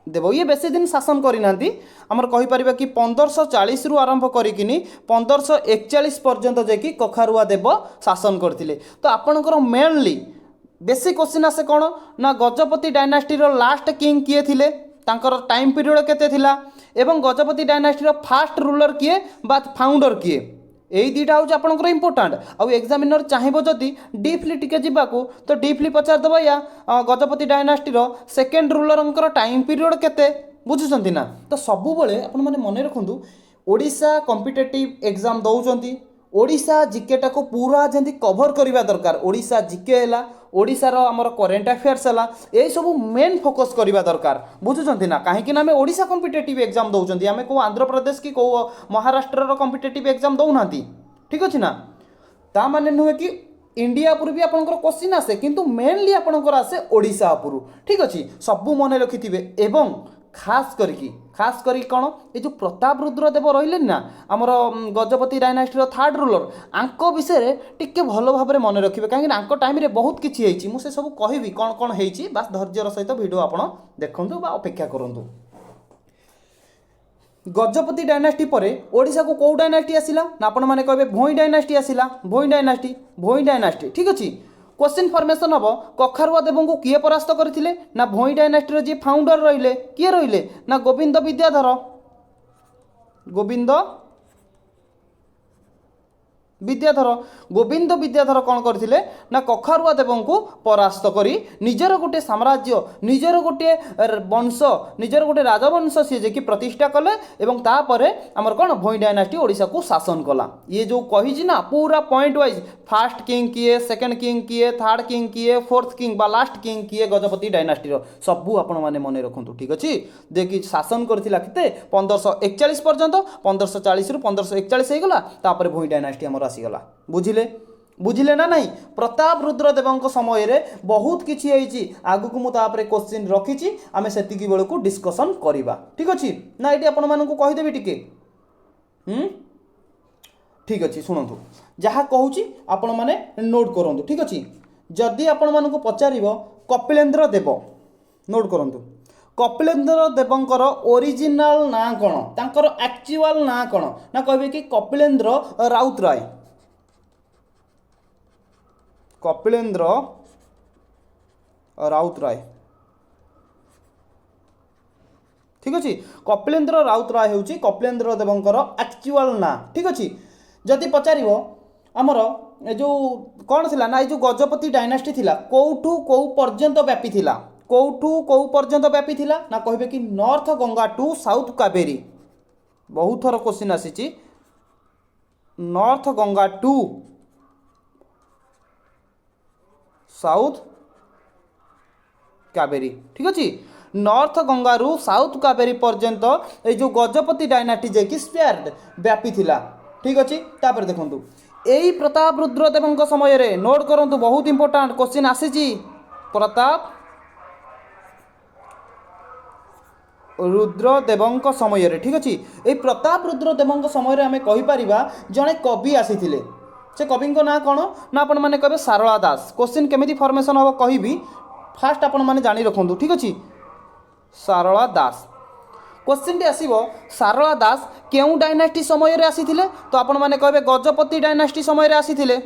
देव ये बेसी दिन शासन करि नांती हमर कहि परिबा कि 1540 रु आरंभ करिकिनी 1541 पर्यंत जेकि कखारुआ देव शासन करथिले। तो आपनकर मेनली बेसी क्वेश्चन आसे कोन ना गजपति डायनास्टी रो लास्ट किंग किए थिले तांकर टाइम पीरियड केते थिला एवं गजपति डायनास्टी रो फास्ट रूलर किए बा फाउंडर किए एई दुईटा हूँ आपंकर इंपोर्टाट आउ एग्जामिनर चाहिए जदि डीपली टिके जावाकू तो डीपली पचार देव या गजपति डायनास्टी रो सेकेंड रूलर टाइम पीरियड केते बुझुचंती ना। तो सबुबले आपण माने मन रखु ओडिशा कॉम्पिटिटिव एग्जाम दौरान ओडिशा जीकेटा को पूरा जमी कभर करवा दरकार। ओडिशा जीके है ओडिशार आमर करेन्ट अफेयर्स है यही सब मेन फोकस करवा दरकार बुझुचंती ना। कहीं ना आम ओडिशा कॉम्पिटिटिव एग्जाम दौरान आम को आंध्र प्रदेश की कौ महाराष्ट्र कॉम्पिटिटिव एग्जाम दौना। ठीक अच्छे ना ता माने नुहे कि इंडिया उपर भी आपंकर क्वेश्चन आसे किंतु मेनली आपंकर आसे ओडिशा उपर। ठीक अच्छे सबू मन रखिथे एवं खास करी कौन ये जो प्रताप रुद्र देव रही ना आमर गजपति डायनास्टी थर्ड रूलर आंक विषय टिके भल भाव में मन रखिए कहीं आंक टाइम रे बहुत किसी मुझे सब कहबी कौन कौन होती बास धैर्यर सहित वीडियो आप देखूँ अपेक्षा करूँ। गजपति डायनास्टी पर ओडिशा को कौ डायनास्टी आसिला ना आपण मैंने कहे भोई डायनास्टी आसिला भोई डायनास्टी ठीक अच्छे। क्वेश्चन फॉर्मेशन हम कखारुआ देव को किए परास्त करथिले ना भोई डायनास्टी जी फाउंडर रहिले किए रहिले ना गोविंद विद्याधर कौन करथिले ना कखारुआ देव को परास्त करी निजर गोटे साम्राज्य निजर गोटे वंश निजर गोटे राजवंश सी जे कि प्रतिष्ठा कले एवं तापरे हमर कौन भोई डायनास्टी ओडिशा को शासन कला। ये जो कही ना पूरा पॉइंट वाइज फास्ट किंग किए सेकंड किंग किए थर्ड किंग किए फोर्थ किंग बा लास्ट किंग किए गजपति डायनास्टी सबू आपण मैंने मन रखु ठीक अच्छे। देखिए शासन करथिला केते 1541 पर्यंत 1540 रु 1541 होगला तापर भोई डायनास्टी हमर आसीगला बुझिले ना नहीं। प्रताप रुद्र देव समय रे बहुत किछि होइछि आगु को मुझे क्वेश्चन रखी आम से बेलू को डिस्कसन करवा ठीक अच्छे ना ये आपण मानू कहीदेवी टिके ठीक अच्छे शुणु जहाँ कहूँ आपण मैंने नोट करूँ ठीक अच्छे। जदि आपण मानू पचार कपिलेन्द्र देव नोट करूँ कपिलेन्द्र देवंकर ओरिजिनल ना कौन तांकर एक्चुअल ना कौन ना कहे कि कपिलेन्द्र राउतराय ठीक अच्छे। कपिलेन्द्र राउतराय हूँ कपिलेन्द्र देवंकर एक्चुअल ना ठीक अच्छे। जदि पचार आमर जो कौन थिला ना जो गजपति डायनास्टी थिला कोठू कौ पर्यंत व्यापी थिला कौठू कौ पर्यंत व्यापी थिला ना कहे कि north Ganga to south Kaveri बहुत थर क्वेश्चन आसी north Ganga to south Kaveri ठीक अच्छे। नॉर्थ गंगा रु साउथ कावेरी पर्यंत ये जो गजपति डायनास्टी जे स्पेयर्ड व्यापी थिला ठीक अच्छे। तापर देखंतु एई प्रताप रुद्र देव समय रे नोट करंतु बहुत इंपोर्टेंट क्वेश्चन आसी प्रताप रुद्र देव समय रे ठीक अच्छे। ये प्रताप रुद्र देव समय आम कहीपर जड़े कवि आसी से कवि ना कौन ना आपण मैंने कहे सारला दास। क्वेश्चन केमिति फॉर्मेशन हम कहि फास्ट आपण मैंने जानी रखु ठीक अच्छे। सारला दास क्वेश्चन टी आसीबो सारला दास केउ डायनास्टी समय रे आसीथिले तो आपण मैंने कहे गजपति डायनास्टी समय रे आसीथिले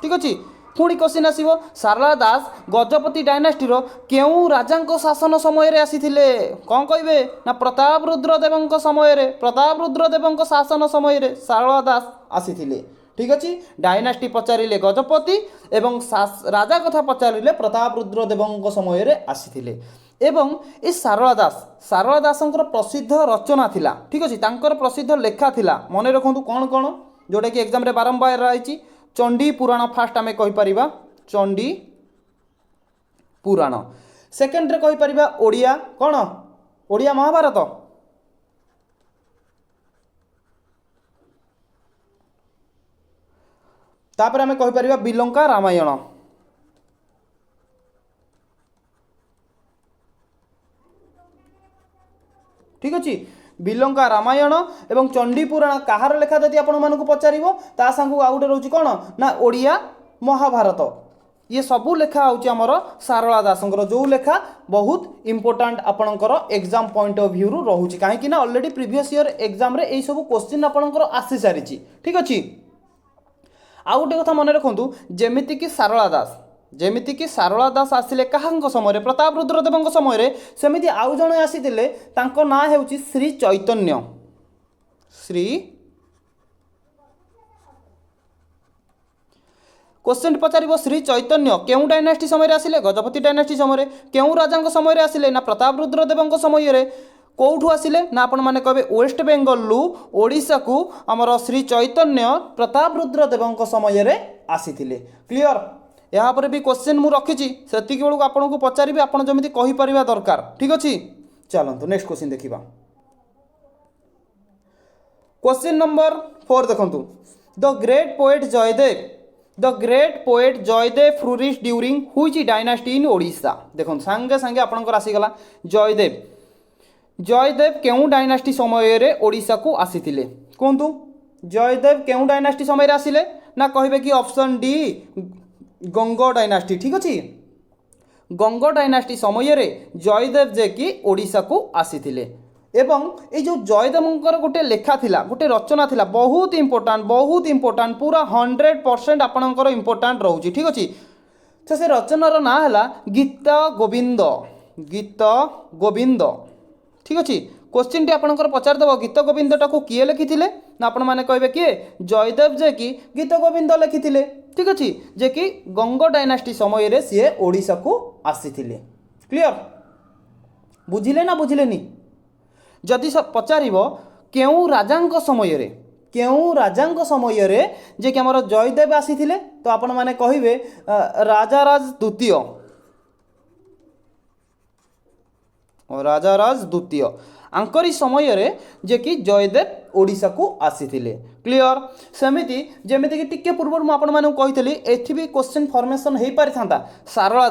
ठीक अच्छे। पुणी क्वेश्चन आसीबो सारला दास गजपति डायनास्टी रो केउ राजा शासन समय रे आसीथिले कौन कहिबे ना प्रताप रुद्र देव समय रे प्रताप रुद्र देव शासन समय रे सारला दास आसीथिले ठीक अच्छे। डायनास्टी पचारे गजपति एवं राजा कथा पचारे प्रताप रुद्र देव समय रे आसीथिले एवं ये सारला दास प्रसिद्ध रचना थिला ठीक अच्छे। तांकर प्रसिद्ध लेखा थिला मन रखु कौन कौन जोटा कि एग्जाम रे बारंबार रही चंडी पुराण फास्ट आम कहीपर चंडी पुराण सेकेंड रे कहीपर ओडिया कौन ओडिया महाभारत तापर आम कहीपर बिलंका रामायण ठीक अच्छे। बिलंका रामायण एवं चंडी पुराण कहार लेखा जदि आपण मानक पचार ता सांगू आउ गोटे रोचे कौन ना ओडिया महाभारत ये सबू लेखा होमर सारला दासंकर जो लेखा बहुत इंपोर्टाट आपणकर एग्जाम पॉइंट ऑफ व्यू रोचे कहीं ऑलरेडी प्रीवियस ईयर एग्जाम रे यही सब क्वेश्चन आपणकर आसी सारी ठीक अच्छे। आउ गोटे कथा मन रखु जेमिति सारला दास आसिले कहाँ समय प्रताप रुद्र देव समय सेमिति आउ जणे आसीथिले तांको ना हेउची श्री चैतन्य श्री क्वेश्चन पचार श्री चैतन्य केउ डायनास्टी समय आसिले गजपति डायनास्टी समय केउ राजा समय आसिले ना प्रताप रुद्र देव समय कौठू आसिले ना आपण मैंने कहे वेस्ट बेंगल लू ओडिशा को आमर श्री चैतन्य प्रताप रुद्र देव समय आसीथिले क्लियर। यहाँ पर भी क्वेश्चन मु रखी से बेलू आपको पचारि आप जमी कहीपर दरकार ठीक अच्छे। चलतु नेक्स्ट क्वेश्चन देखा क्वेश्चन नंबर 4 देखंतु the great poet Jayadeva flourish during which dynasty in Odisha देखो सांगे सांगे आपंकर आसीगला जयदेव जयदेव केउ डायनास्टी समय ओडिशा को आसीथिले कहतु जयदेव केउ डायनास्टी समय आसिले ना कहे कि ऑप्शन डी गंग डायनास्टी ठीक अच्छे गंग डायनास्टी समय जयदेव जे कि ओडिशा को आसीथिले एवं ये जो जयदेवंकर गोटे लेखा थिला गोटे रचना थिला बहुत इंपोर्टाट पूरा 100% आपणकर इंपोर्टाट रोचे ठीक अच्छे तो से रचनार ना है गीत गोविंद ठीक अच्छे क्वेश्चन टी आपंकर पचारदेव गीत गोविंदटा को किए लिखी ना आपण मैंने कहे किए जयदेव जे कि गीत गोविंद लिखी ठीक अच्छे जे कि गंग डायनास्टी समय सी ओडिशा को आसी क्लियर बुझिले ना बुझिलेनी जदि पचार केउ राजा समय जे कि आमर जयदेव आसी तो आपण मैंने कहे राजाराज द्वितीय आंकरी समय जे कि जयदेव ओडिशा को आसीथिले क्लियर सेमिति जेमिति कि टिके पूर्व मु आपण मानू कहितली एथि भी क्वेश्चन फॉर्मेशन हेई पारि थांता सारला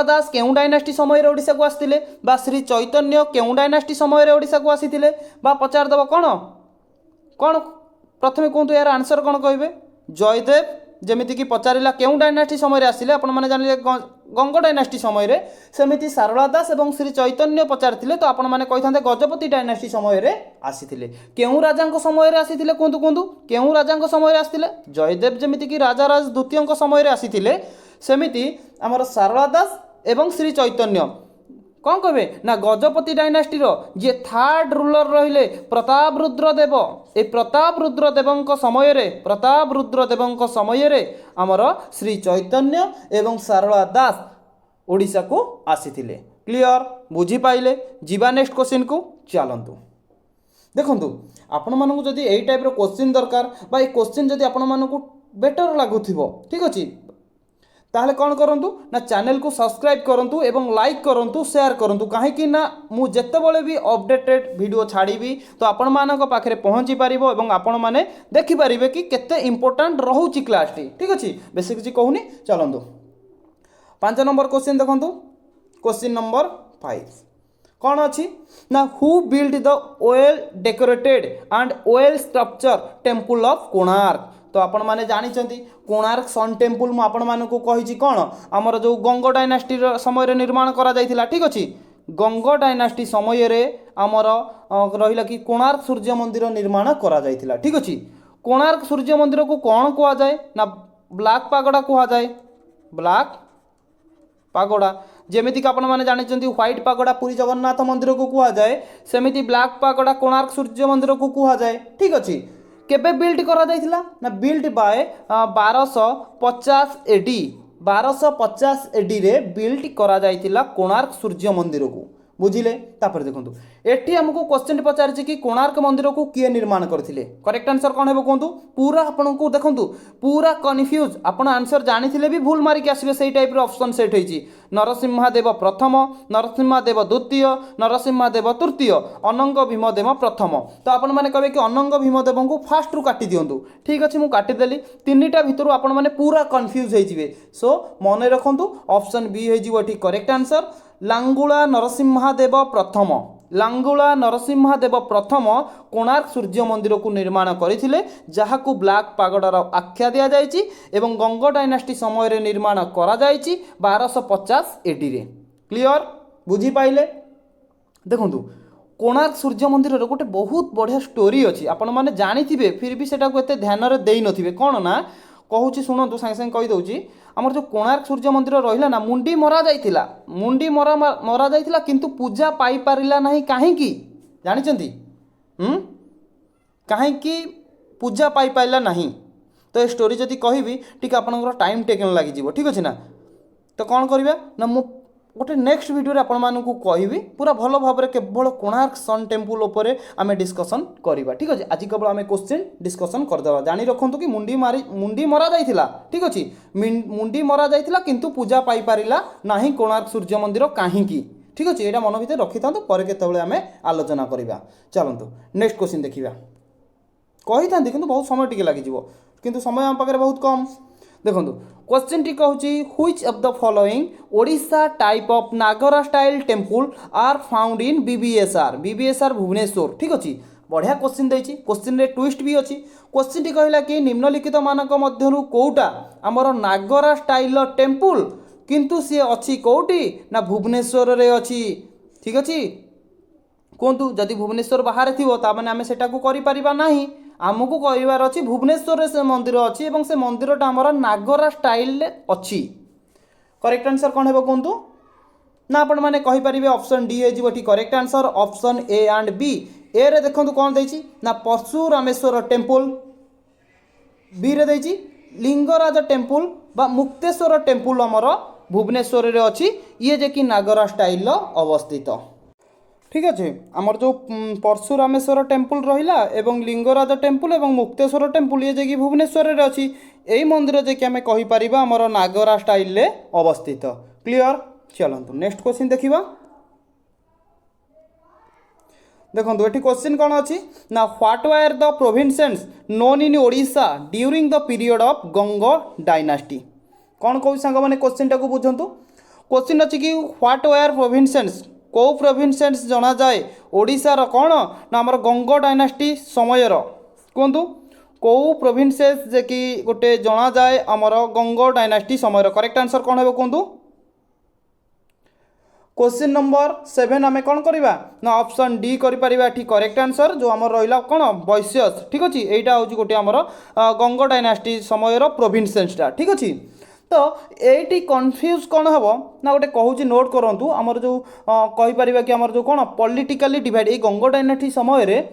दास केउ डायनास्टी समय ओडिशा को आसीथिले बा श्री चैतन्य केउ डायनास्टी समय ओडिशा को आसीथिले बा पचार दब कोन प्रथमे कहतु यार आंसर कोन कहबे जयदेव जेमिति कि पचारिला केउ डायनास्टी समय आसिले आपण माने जानिले गंग डायनास्टी समय सेमिति सारला दास एवं श्री चैतन्य पचारिथिले तो आपण माने कहिथांते गजपति डायनास्टी समय आसीथिले केउ राजांको समय आसीथिले कहतु केउ राजांको समय आसीथिले जयदेव जेमिति कि राजाराज द्वितीयंको समय आसीथिले सेमिति आमर सारला दास एवं श्री चैतन्य कौन कहे ना गजपति डायनास्टीर जी थर्ड रूलर रहिले प्रताप रुद्रदेव ए प्रताप रुद्रदेव समय आमर श्री चैतन्य एवं सारला दास ओडिशा को आसीथिले क्लियर बुझी पाइले जीवा नेक्स्ट क्वेश्चन को चलतु देखंतु आपण मानकु जदि एई टाइप रो क्वेश्चन दरकार बा ए क्वेश्चन जदि आपण मानकु बेटर लागुथिबो ठीक अछि ताहले कौन करूँ ना चैनल को सब्सक्राइब करूँ एवं लाइक करूँ शेयर करूँ कहीं ना मु जितेबाला भी अपडेटेड वीडियो छाड़ी तो आपण मानक पाखे पहुँची पार और आपण मैंने देखिपारे कि केते इंपोर्टाट रोचे क्लास टी ठीक अच्छे बेस किसी कहूनी चलतु 5 नंबर क्वेश्चन देखो क्वेश्चन नंबर 5 कौन अच्छी ना who build the well decorated and well structure temple of Konark तो आपण माने जानिचंती कोणार्क सन टेम्पल मु आपण मानकु कहिछि कोन हमर जो गंग डायनास्टी समय निर्माण करा जायथिला ठीक अछि गंग डायनास्टी समय रे हमर रहिला कि कोणार्क सूर्य मंदिर निर्माण करा जायथिला ठीक अछि कोणार्क सूर्य मंदिर को कोन कुआ जाय ना ब्लैक पागोडा कुआ जाय ब्लैक पागोडा जेमिति आपण माने जानिचंती व्हाइट पागोडा पुरी जगन्नाथ मंदिर को कुआ जाय सेमिति ब्लैक पागोडा कोणार्क सूर्य मंदिर को कुआ जाय ठीक अछि केबे बिल्ड करा जायथिला ना बिल्ड बाय 1250 एडी 1250 एडी रे बिल्ड करा जायथिला कोणार्क सूर्य मंदिर को बुझिले तापर देखंतु एठी हमको क्वेश्चन पचारछि कि कोणार्क मंदिर को किए निर्माण करथिले करेक्ट आंसर कोन हेबो कोंतु पूरा आपन को देखंतु पूरा कन्फ्यूज आपन आंसर जानिथिले भी भूल मारी के आसीबे सेही टाइप रो ऑप्शन सेट होईछि नरसिंहदेव प्रथम नरसिंहदेव द्वितीय नरसिंहदेव तृतीय अनंग भीमदेव प्रथम तो आपण माने कहबे कि अनंग भीमदेव को फास्ट रु काटी दियंतु ठीक अछि मु काटी देली तीनटा भितरु आपण माने पूरा कन्फ्यूज होई जिवे सो मने रखंतु ऑप्शन बी होई जिवो ठीक करेक्ट आंसर लांगुला नरसिंहदेव प्रथम कोणार्क सूर्य मंदिर को निर्माण करथिले जहाकू ब्लैक पागोडार आख्या दिया जायछि एवं गंग डायनास्टी समय निर्माण करा जायछि 1250 एडी रे क्लियर बुझी पाइले देखंतु कोणार्क सूर्य मंदिर गोटे बहुत बढ़िया स्टोरी अच्छी आपण मैंने जानी फिर भी सेटा को एते ध्यान रे देई नथिबे कोन ना कहूँ शुणु सागे सागे कहीदे आमर जो कोणार्क सूर्य मंदिर रहा ना मुंडी मरा जाइथिला मुंडी मरा जाइथिला किंतु पूजा पाई पारिला नहीं काहेकि जानिचंती काहेकि पूजा पाई पाइला नहीं तो ये स्टोरी जदि कहबी ठीक आपनकर टाइम टेकन लगी जीवो ठीक अछि ना तो कौन करबा ना मु गोटे नेक्स्ट वीडियो आपण मानकु कहबी पूरा भल भाव में केवल कोणार्क सन टेम्पल उपरे आमे डिस्कशन करबा ठीक अछि आज केवल आमे क्वेश्चन डिस्कशन करदबा जानि रखंतु कि मुंडी मरा जाइथिला ठीक अछि मुंडी मरा जाइथिला किंतु पूजा पाई पारिला नाही कोणार्क सूर्य मंदिर काहेकि ठीक अछि एटा मन भितर रखि थांतो पर केतबेले आमे आलोचना करबा चलंतु नेक्स्ट क्वेश्चन देखिबा कहि थांती किंतु बहुत समय टिके लागि जिवो किंतु समय आम पाखरे बहुत कम देखो क्वेश्चन टी कहूँ which of the following Odisha type of Nagara style temple are found in BBSR Bhubaneswar ठीक अच्छे बढ़िया क्वेश्चन देती क्वेश्चन रे ट्विस्ट भी अच्छी क्वेश्चन टी कहला कि निम्नलिखित मानक मध्यरु कोउटा आमर नागरा स्टाइल टेम्पल किंतु सी अच्छी कोउटी ना भुवनेश्वर रे अच्छी ठीक अच्छे कहतु जदि भुवनेश्वर बाहर थी ताने आम से करना आमको करार अच्छी भुवनेश्वर से मंदिर अच्छी और से मंदिरटा आमर नागरा स्टाइल अच्छी करेक्ट आंसर कौन है कहतु ना आपण मैंने कहींपारे ऑप्शन डी हो correct answer option A and B ए रे देखो कौन देती ना परशुरामेश्वर टेम्पल बी रे देती लिंगराज टेम्पल बा मुक्तेश्वर टेम्पल आमर भुवनेश्वर रे अच्छी ये जे कि नागरा स्टाइल अवस्थित ठीक अच्छे आमर जो परशुरामेश्वर टेम्पल रहा एवं लिंगराज टेम्पल एवं मुक्तेश्वर टेम्पल ये जे भुवनेश्वर रे अच्छी यही मंदिर जे कि आम कहीपर आमर नागरा स्टाइल रे अवस्थित क्लियर चलतु नेक्स्ट क्वेश्चन देखा देखो ये क्वेश्चन कौन अच्छी ना what were the provinces known in Odisha during the period of Ganga dynasty कौन कौ सांग मैंने क्वेश्चन टाक बुझंतु क्वेश्चन अच्छी कि व्हाट वायर प्रोविंसेस कौ प्रोविंसेस जना जाए ओडिशार कौन ना आमर गंग डायनास्टी समय कहतु कौ प्रोविंसेस जे कि गोटे जना जाए आमर गंग डायनास्टी समय करेक्ट आंसर कौन है कहतु क्वेश्चन नंबर 7 आम कौन करवा ना ऑप्शन डी करें करेक्ट आंसर जो आम रहा कौन वैश्यस ठीक अच्छे यहाँ हूँ गोटे आमर गंग डायनास्टी समय प्रोविंसेसटा ठीक अच्छे तो ये कन्फ्यूज कौन हम ना गोटे कहूँ नोट करूँ आमर जो कहीपर कि आमर जो कौन पॉलिटिकली डिवाइड ये गंग डायनास्टी समय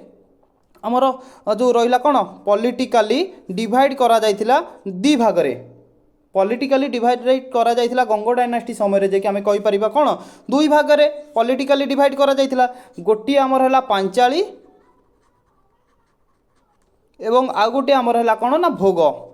आमर जो रहा कौन पॉलिटिकली डिवाइड करा जाइथिला दी भागरे पॉलिटिकली डिवाइड करा जाइथिला गंग डायनास्टी समय जे कि आम कहीपर कौन दुई भागरे पॉलिटिकली डिवाइड करा जाइथिला गोटे आमर है पांचाली एवं आउ गोटे आमर है कौन ना भोग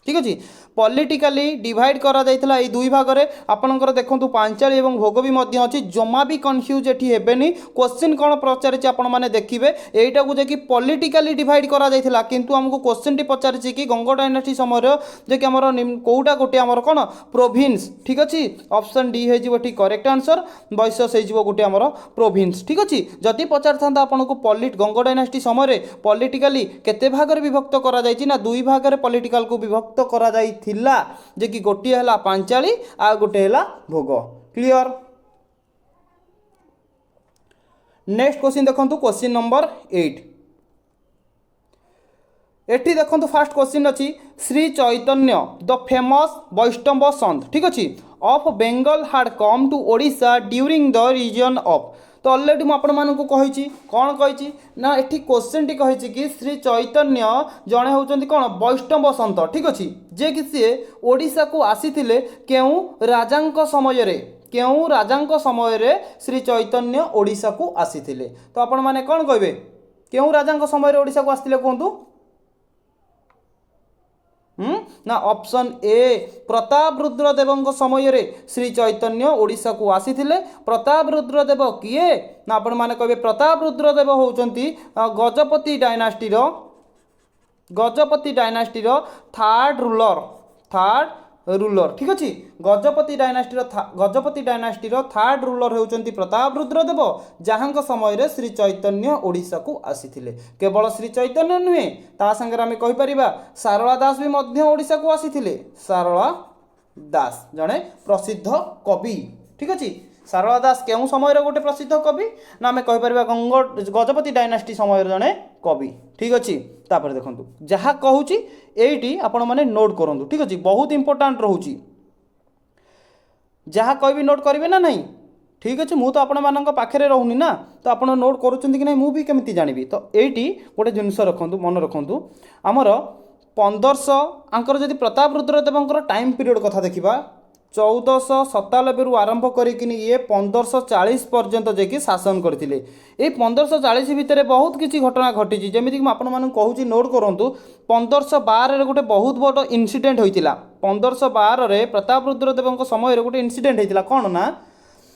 ठीक अच्छे पॉलिटिकली डिवाइड करा जाइथिला ए दुई भाग में आपणकर देखो पांचाली और भोग भी अच्छी जमा भी कन्फ्यूज एटी हेबेनी क्वेश्चन कौन पचारिछि आपण माने देखिबे एटा को जे कि पॉलिटिकली डिवाइड करा जाइथिला किंतु हमको क्वेश्चन टी पचारिछि कि गंग डायनास्टी समय जे कि हमर कोउटा गोटे हमर कोन प्रोविंस ठीक अच्छे ऑप्शन डी हो करेक्ट आंसर वैश्यस हो गोटे हमर प्रोविंस ठीक अच्छे जदि पचार था आपको गंग डायनास्टी समय पॉलिटिकली केते भाग में विभक्त करा जाइछि ना दुई भाग में पॉलिटिकल को विभक्त करा जाइछि थिला जे कि गोटे है पांचाली आ गोटे है भोग क्लियर नेक्स्ट क्वेश्चन देखो क्वेश्चन नंबर 8 एठी देखो फास्ट क्वेश्चन अच्छी श्री चैतन्य द फेमस वैष्णव संत ठीक अच्छे of Bengal had come to Odisha during the reason of तो अलरेडी मुझे कही कौन कही ना ये क्वेश्चन टी कही कि श्री चैतन्य जड़े होती कौन वैष्णव संत ठीक अच्छे जे कि सी ओडिशा को आसी क्यों राजा समय क्यों राजा समय श्री चैतन्य ओडिशा को आसी तो आपण मैंने कौन कहे क्यों राजा समय ओडिशा को आसते कहतु ना ऑप्शन ए प्रताप रुद्रदेव समय श्री चैतन्य ओडिशा को आसी प्रताप रुद्रदेव किए ना आपण माने कहबे प्रताप रुद्रदेव होउचंती गजपति डायनास्टी थर्ड रूलर ठीक अच्छे गजपति डायनास्टी थर्ड रूलर होउचंती प्रताप रुद्रदेव जहां समय श्री चैतन्य ओडिशा को आसीथिले केवल श्री चैतन्य नुहे ता संगे आम कहीपर सारला दास भी मध्य ओडिशा को आसीथिले सारला दास जड़े प्रसिद्ध कवि ठीक अच्छे सारला दास केउं समय गोटे प्रसिद्ध कवि ना आम कहीपर गजपति डायनास्टी समय जड़े कवि ठीक अच्छे तापर देखो जहाँ कहूँ ये आपण मैंने नोट करूँ ठीक अच्छे बहुत इंपोर्टाट रोचे जहाँ कह नोट करेंगे ना नहीं ठीक अच्छे मुझे तो आपण पाखे रोनी ना तो आप नोट करुँच कि ना मुझे केमी जानी तो ये गोटे जिनस रखु मन रखु आमर 1500 आंकर जदि प्रताप रुद्रदेव टाइम पीरियड कथा देखा 1497 रु आरंभ करिकिन ये 1540 पर्यंत जे शासन करते ये 1540 भितर बहुत किसी घटना घटी जमीक मुझे कहूँ नोट करूँ 1512 गोटे बहुत बड़ इनसीडेंट होता 1512 प्रताप रुद्रदेव समय गोटे इनसीडेंट होता कौन ना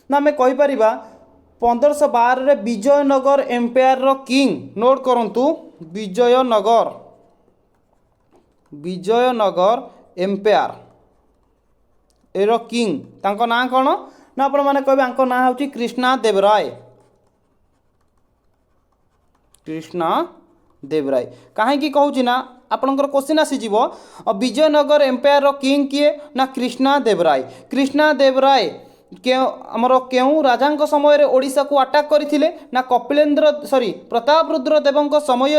आम कहीपर 1512 विजयनगर एम्पायर किंग नोट करूँ विजयनगर विजयनगर एम्पायर एरो किंग तांको ना कौन ना आपण मैंने कहे ना हूँ कृष्णा देवराय। कृष्णा देवराय कहीं कहूँ ना आपणकर क्वेश्चन आसीज विजयनगर एम्पायर किंग किए ना कृष्णा देवराय। कृष्णा देवराय के आमर केउ राजा समय ओडिशा को अटैक करते ना कपिलेन्द्र सॉरी प्रतापरुद्र देव समय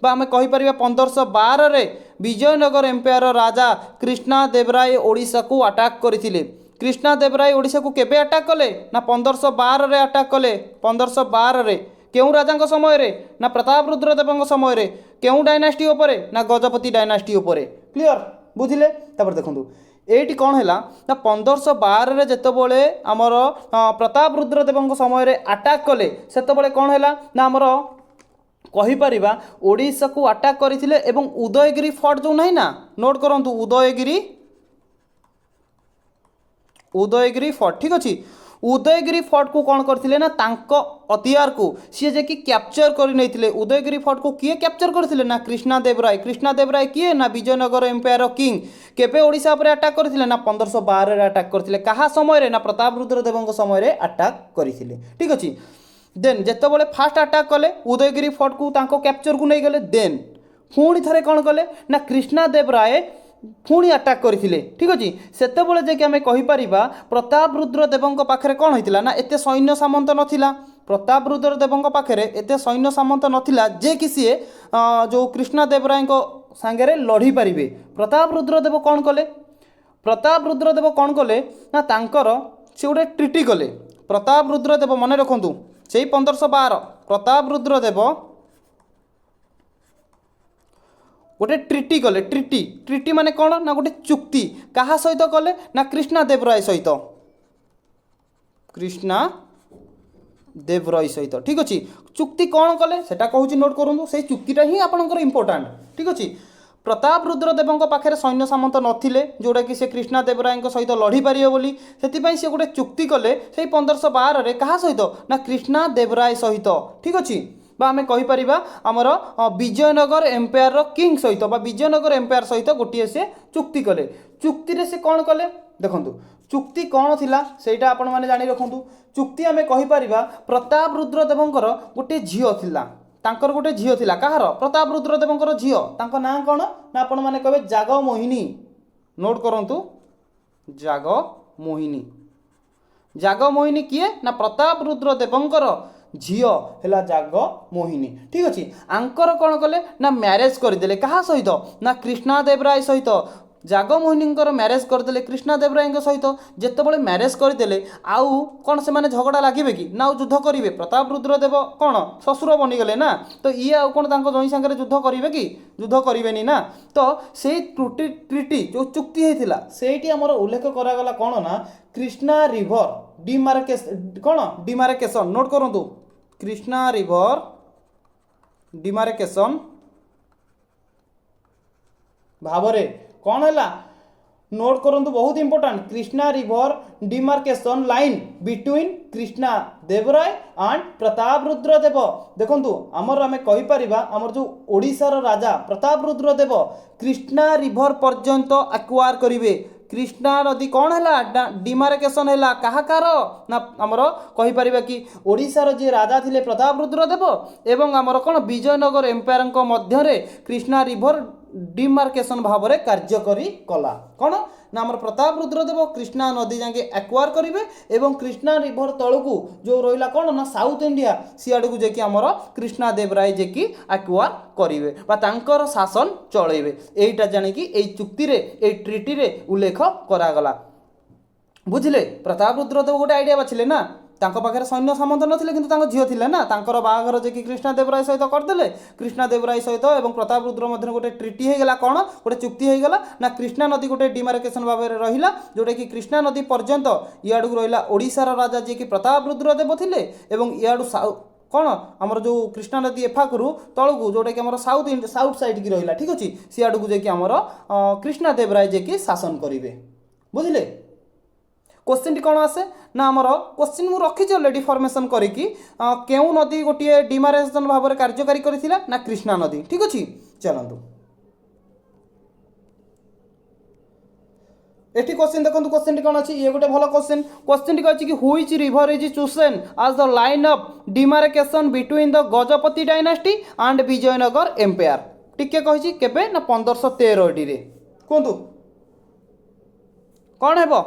आम कहीपर 1512 रे विजयनगर एम्पायर राजा कृष्णा देवराय ओडिशा को अटैक करते। कृष्णा देवराय ओडिशा को केबे अटैक कले ना 1512 रे अटैक कले। 1512 रे केउ राजा समय रे ना प्रतापरुद्र देव समय केउ डायनास्टी उपरे ना गजपति डायनास्टी उपरे। क्लियर बुझिले तापर देखंतु एटी कौन है ना 1512 रे जेतबले आमर प्रतापरुद्र देव समय अटैक कले सेतबले कौन है ना आमर कहीपर ओडिशा को अटैक करथिले एवं उदयगिरी फोर्ट जो नहीं ना नोट करंतु उदयगिरी फोर्ट ठीक अच्छी। उदयगिरी फोर्ट को कौन करथिले ना तांको हथियार को सी जे कि कैप्चर कर नहीं। उदयगिरी फोर्ट को किए कैप्चर करथिले ना कृष्णा देवराय। कृष्णा देवराय किए ना विजयनगर एम्पायर किंग केबे ओडिशा पर अटैक करथिले ना 1512 रे अटैक करथिले। कहा समय रे ना प्रतापरुद्र देव समय रे अटैक करथिले ठीक अच्छी। देन जेतबले फास्ट अटैक कले उदयगिरी फोर्ट को तांको कैप्चर को नहीं गले देन पुणी थे कौन कले ना कृष्णा देवराय पुणी अटैक करथिले ठीक अच्छी। सेतेबले जे कि आमे कहि परिबा प्रतापरुद्र देवଙ୍କ पाखरे कौन होइतिला ना एते सैन्य सामंत नथिला। प्रतापरुद्र देवଙ୍କ पाखरे एते सैन्य सामंत नथिला जे कि सी जो कृष्णा देवरायଙ୍କ सांगरे लढ़ी पारिबे। प्रतापरुद्र देव कौन कले प्रतापरुद्र देव कौन कले ना तांकर से गोटे ट्रिटी कले। प्रतापरुद्र देव मन रखंतु से 1512 प्रतापरुद्र देव गोटे ट्रिटी कले। ट्रिटी माने कौन ना गोटे चुक्ति कहा सहित कले ना कृष्णा देवराय सहित। कृष्णा देवराय सहित ठीक अच्छी। चुक्ति कौन कले सेटा कहूँ नोट करूँ से चुक्तिटा ही आपंकर इंपोर्टाट ठीक अच्छी। प्रतापरुद्र देवଙ୍କ पाखे सैन्य सामंत नथिले जोटा कि से कृष्णा देवराय सहित लढ़ी पारे बोली से सी गोटे चुक्ति कले से 1512 रे कहा सहित ना कृष्णा देवराय सहित ठीक अच्छी। आम कहीपर आमर विजयनगर एम्पायर किंग सहित विजयनगर एम्पायर सहित गोटे से चुक्ति कले। चुक्ति से कौन कले देखु चुक्ति कौन थिला सेटा आपण माने जानी रखु। चुक्ति आम कहीपर प्रतापरुद्र देवंकर गोटे झील थिला तांकर गोटे झील थिला कहार प्रतापरुद्र देवंकर झील तांको नाम कौन ना आपण माने कहे जागमोहिनी। नोट करंतु जागमोहिनी। जागमोहिनी किए ना प्रतापरुद्र देवंकर झील है जागमोहिनी ठीक अच्छी। आंकर कौन कले ना मैरेज करदे कहा सहित ना कृष्णा देवराय सहित। जागमोहिनी मैरेज करदे कृष्णा देवराय सहित जितेबाला मैरेज करदे आउ कौन से माने झगड़ा लगे कि ना युद्ध करेंगे। प्रतापरुद्र देव कौन ससुर बनीगले ना तो ये आउ कौन जई सांगे युद्ध करेंगे कि युद्ध करें ना। तो से ट्रिटी जो चुक्ति होता से आमर उल्लेख करागला कौन ना कृष्णा रिवर डिमार्केशन नोट करूँ कृष्णा रिवर डिमार्केशन भावरे कौन है नोट करूँ बहुत important Krishna river demarcation line between Krishna Devaraya and Prataprudra Dev. देखंतु आमर आमे कहि परिबा आमर जो ओडिशार राजा प्रतापरुद्र देव कृष्णा रिवर पर्यंत एक्वायर करिवे। कृष्णा नदी कौन है डिमार्केशन है कहाकार ना आमर कहीपर कि ओडिशार जी राजा थिले प्रतापरुद्र देव एवं आमर कौन विजयनगर एम्पायर मध्य कृष्णा रिवर डिमार्केशन भाव में कार्यकरी कला कौन ना आमर प्रतापरुद्र देव कृष्णा नदी जाके एक्वायर करेंगे एवं कृष्णा रिवर तलू जो रहा कौन ना साउथ इंडिया सियाड़ को जेकि आमर कृष्णा देवराय जेकि एक्वायर करेंगे तांकर शासन चलेबे। एटा जानिकी ए चुक्ति रे ए ट्रिटी रे उल्लेख करागला बुझिले। प्रतापरुद्र देव गोटे आइडिया बाछिले ना तांको पाखे सैन्य सामंत नथिले किंतु तांको झील थिले ना तांकर बाहाघर जे कि कृष्णा देवराय सहित करदेले। कृष्णा देवराय सहित एवं प्रतापरुद्र मध्य गोटे ट्रिटी होगला कौन गोटे चुक्ति होगला ना कृष्णा नदी गोटे डिमार्केशन भाव में रहा जोटा कि कृष्णा नदी पर्यंत इयाड़ू रहा ओडिशार राजा जी कि प्रतापरुद्र देव थिले एवं इयाड़ू कौन आमर जो कृष्णा नदी एफाकू तलू जोटा कि साउथ साइड की रहा ठीक अच्छे सियाड़ू को जेकि आमर कृष्णा देवराय जे कि शासन करेंगे बुझिले। क्वेश्चन टी कौन आसे ना आमर क्वेश्चन मुझे रखी अलरेडी फॉर्मेशन करी केउ नदी गोटे डिमार्केशन भाव में कार्यकारी करथिला ना कृष्णा नदी ठीक अच्छे। चलतु एठी क्वेश्चन देखो क्वेश्चन टी कौन अच्छी ये गोटे भल क्वेश्चन क्वेश्चन टी कहछि कि which river is chosen as the line of demarcation between the Gajapati dynasty and Vijayanagara empire टिके कहि केबे ना 1513 डी रे कोंतु कौन हेबो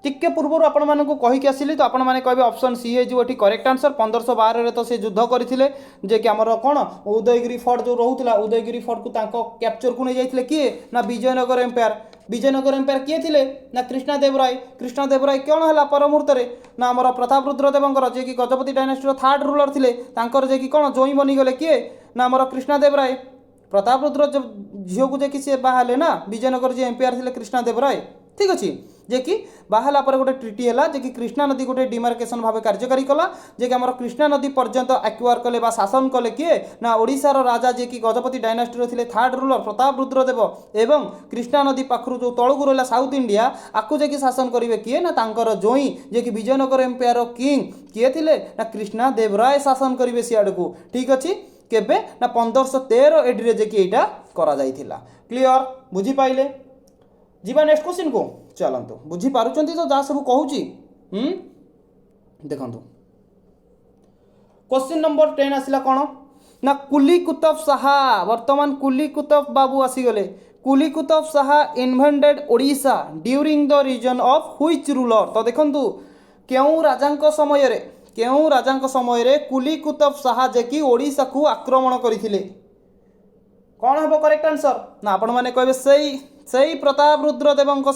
टिके पूर्व आपण मानक कहीकि आसिली तो आपण मैंने कहे ऑप्शन सी है जो करेक्ट आंसर 1512 तो से युद्ध करते जे कि आमर कौन उदयगिरी फोर्ट जो रोला उदयगिरी फोर्ट को कैप्चर को नहीं जाते किए ना विजयनगर एम्पायर किए थे ना कृष्णदेव राय कौन है पर मुहूर्त ना आमर प्रताप रुद्रदेवर जे कि गजपति डायनास्टी थर्ड रूलर थे जे कि कौन जोई बनीगले किए ना आमर कृष्णदेव राय प्रताप रुद्र झील को जे सी बाहर ना विजयनगर जी एम्पायर थे कृष्णदेव राय ठीक अच्छे जे कि बाहला पर गोटे ट्रिटी है जे कि कृष्णा नदी गोटे डिमार्केशन भाव कार्यकारी कला जे कि आमर कृष्णा नदी पर्यंत एक्वायर कले शासन कले किए ना ओडिशार राजा जे कि गजपति डायनास्टी थे थर्ड रूलर प्रताप रुद्रदेव एवं कृष्णा नदी पाखु जो तलू रहा साउथ इंडिया आपको जे कि शासन करेंगे किए ना तांकर जोई जे कि विजयनगर एम्पायर किंग किए थे ना कृष्णदेव राय शासन करेंगे सियाड़ को ठीक अच्छे केबे ना 1513 एडी जे कि एटा करा जाइथिला क्लियर बुझी पाइले जीवा नेक्स्ट क्वेश्चन को चलतु बुझी पारुचंती तो जहाँ सब कहूँ देखु क्वेश्चन नंबर 10 आसला कौन ना कुली कुतुब शाह वर्तमान कुली कुतुब बाबू आसीगले Quli Qutub Shah invented Odisha during the reason of which ruler तो देखंतु केउ राजांक समय रे कुली कुतुब शाह जे कि ओडिशा को आक्रमण करथिले कौन हेबो करेक्ट आंसर ना आपण माने कहबे सही प्रताप रुद्रदेव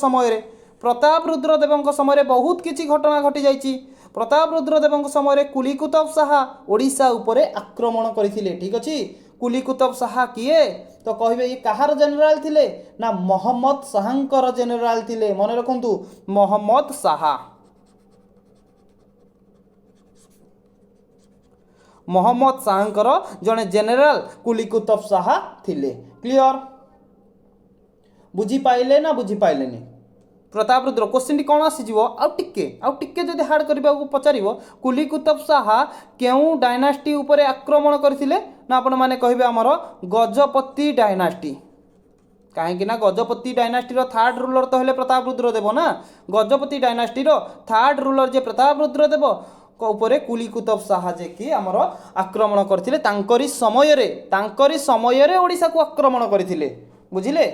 समय बहुत किसी घटना घटी जाइए प्रताप रुद्रदेव समय कुली कुतुब शाह ओडिशा उपरे आक्रमण करथिले ठीक अच्छे कुली कुतुब शाह किए तो कहे ये कहार जेनेल थिले ना मोहम्मद शाहंकर जेनेल थिले मन रखु मोहम्मद शाह मोहम्मद शाहंकर जड़े जेनेल कुली कुतुब शाह थिले क्लियर बुझी पाइले ना बुझी पाइले प्रताप रुद्र क्वेश्चन टी कौन आसीजिवो आउ टिके जदि हार्ड करबा को पचारिवो कुली कुतुब शाह केउ डायनास्टी उपरे आक्रमण करथिले ना आपण माने कहिबे हमर गजपति डायनास्टी कहीं ना गजपति डायनास्टी थर्ड रूलर तो हेले प्रताप रुद्रदेव ना गजपति डायनास्टी थर्ड रूलर जे प्रताप रुद्रदेव उपरे कुली कुतुब शाह जे कि आमर आक्रमण करथिले तांकरी समय रे ओडिशा को आक्रमण करथिले बुझिले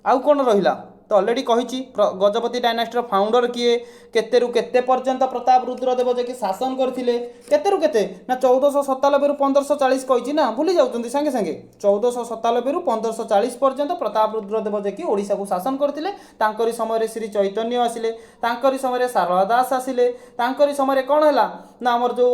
आउ कौन रहिला तो अलरेडी कही गजपति डायनास्टी फाउंडर किए केते रु केते पर्यंत प्रताप रुद्रदेव जे कि शासन करथिले केते रु केते ना 1497 रु 1540 कही ना भूली जाउछन्ती संगे संगे 1497 रु 1540 पर्यंत प्रताप रुद्रदेव जे कि ओडिशा को शासन करथिले तांकरी समय रे श्री चैतन्य आसिले तांकरी समय रे सारला दास आसिले तांकरी समय रे कोन हला ना हमर जो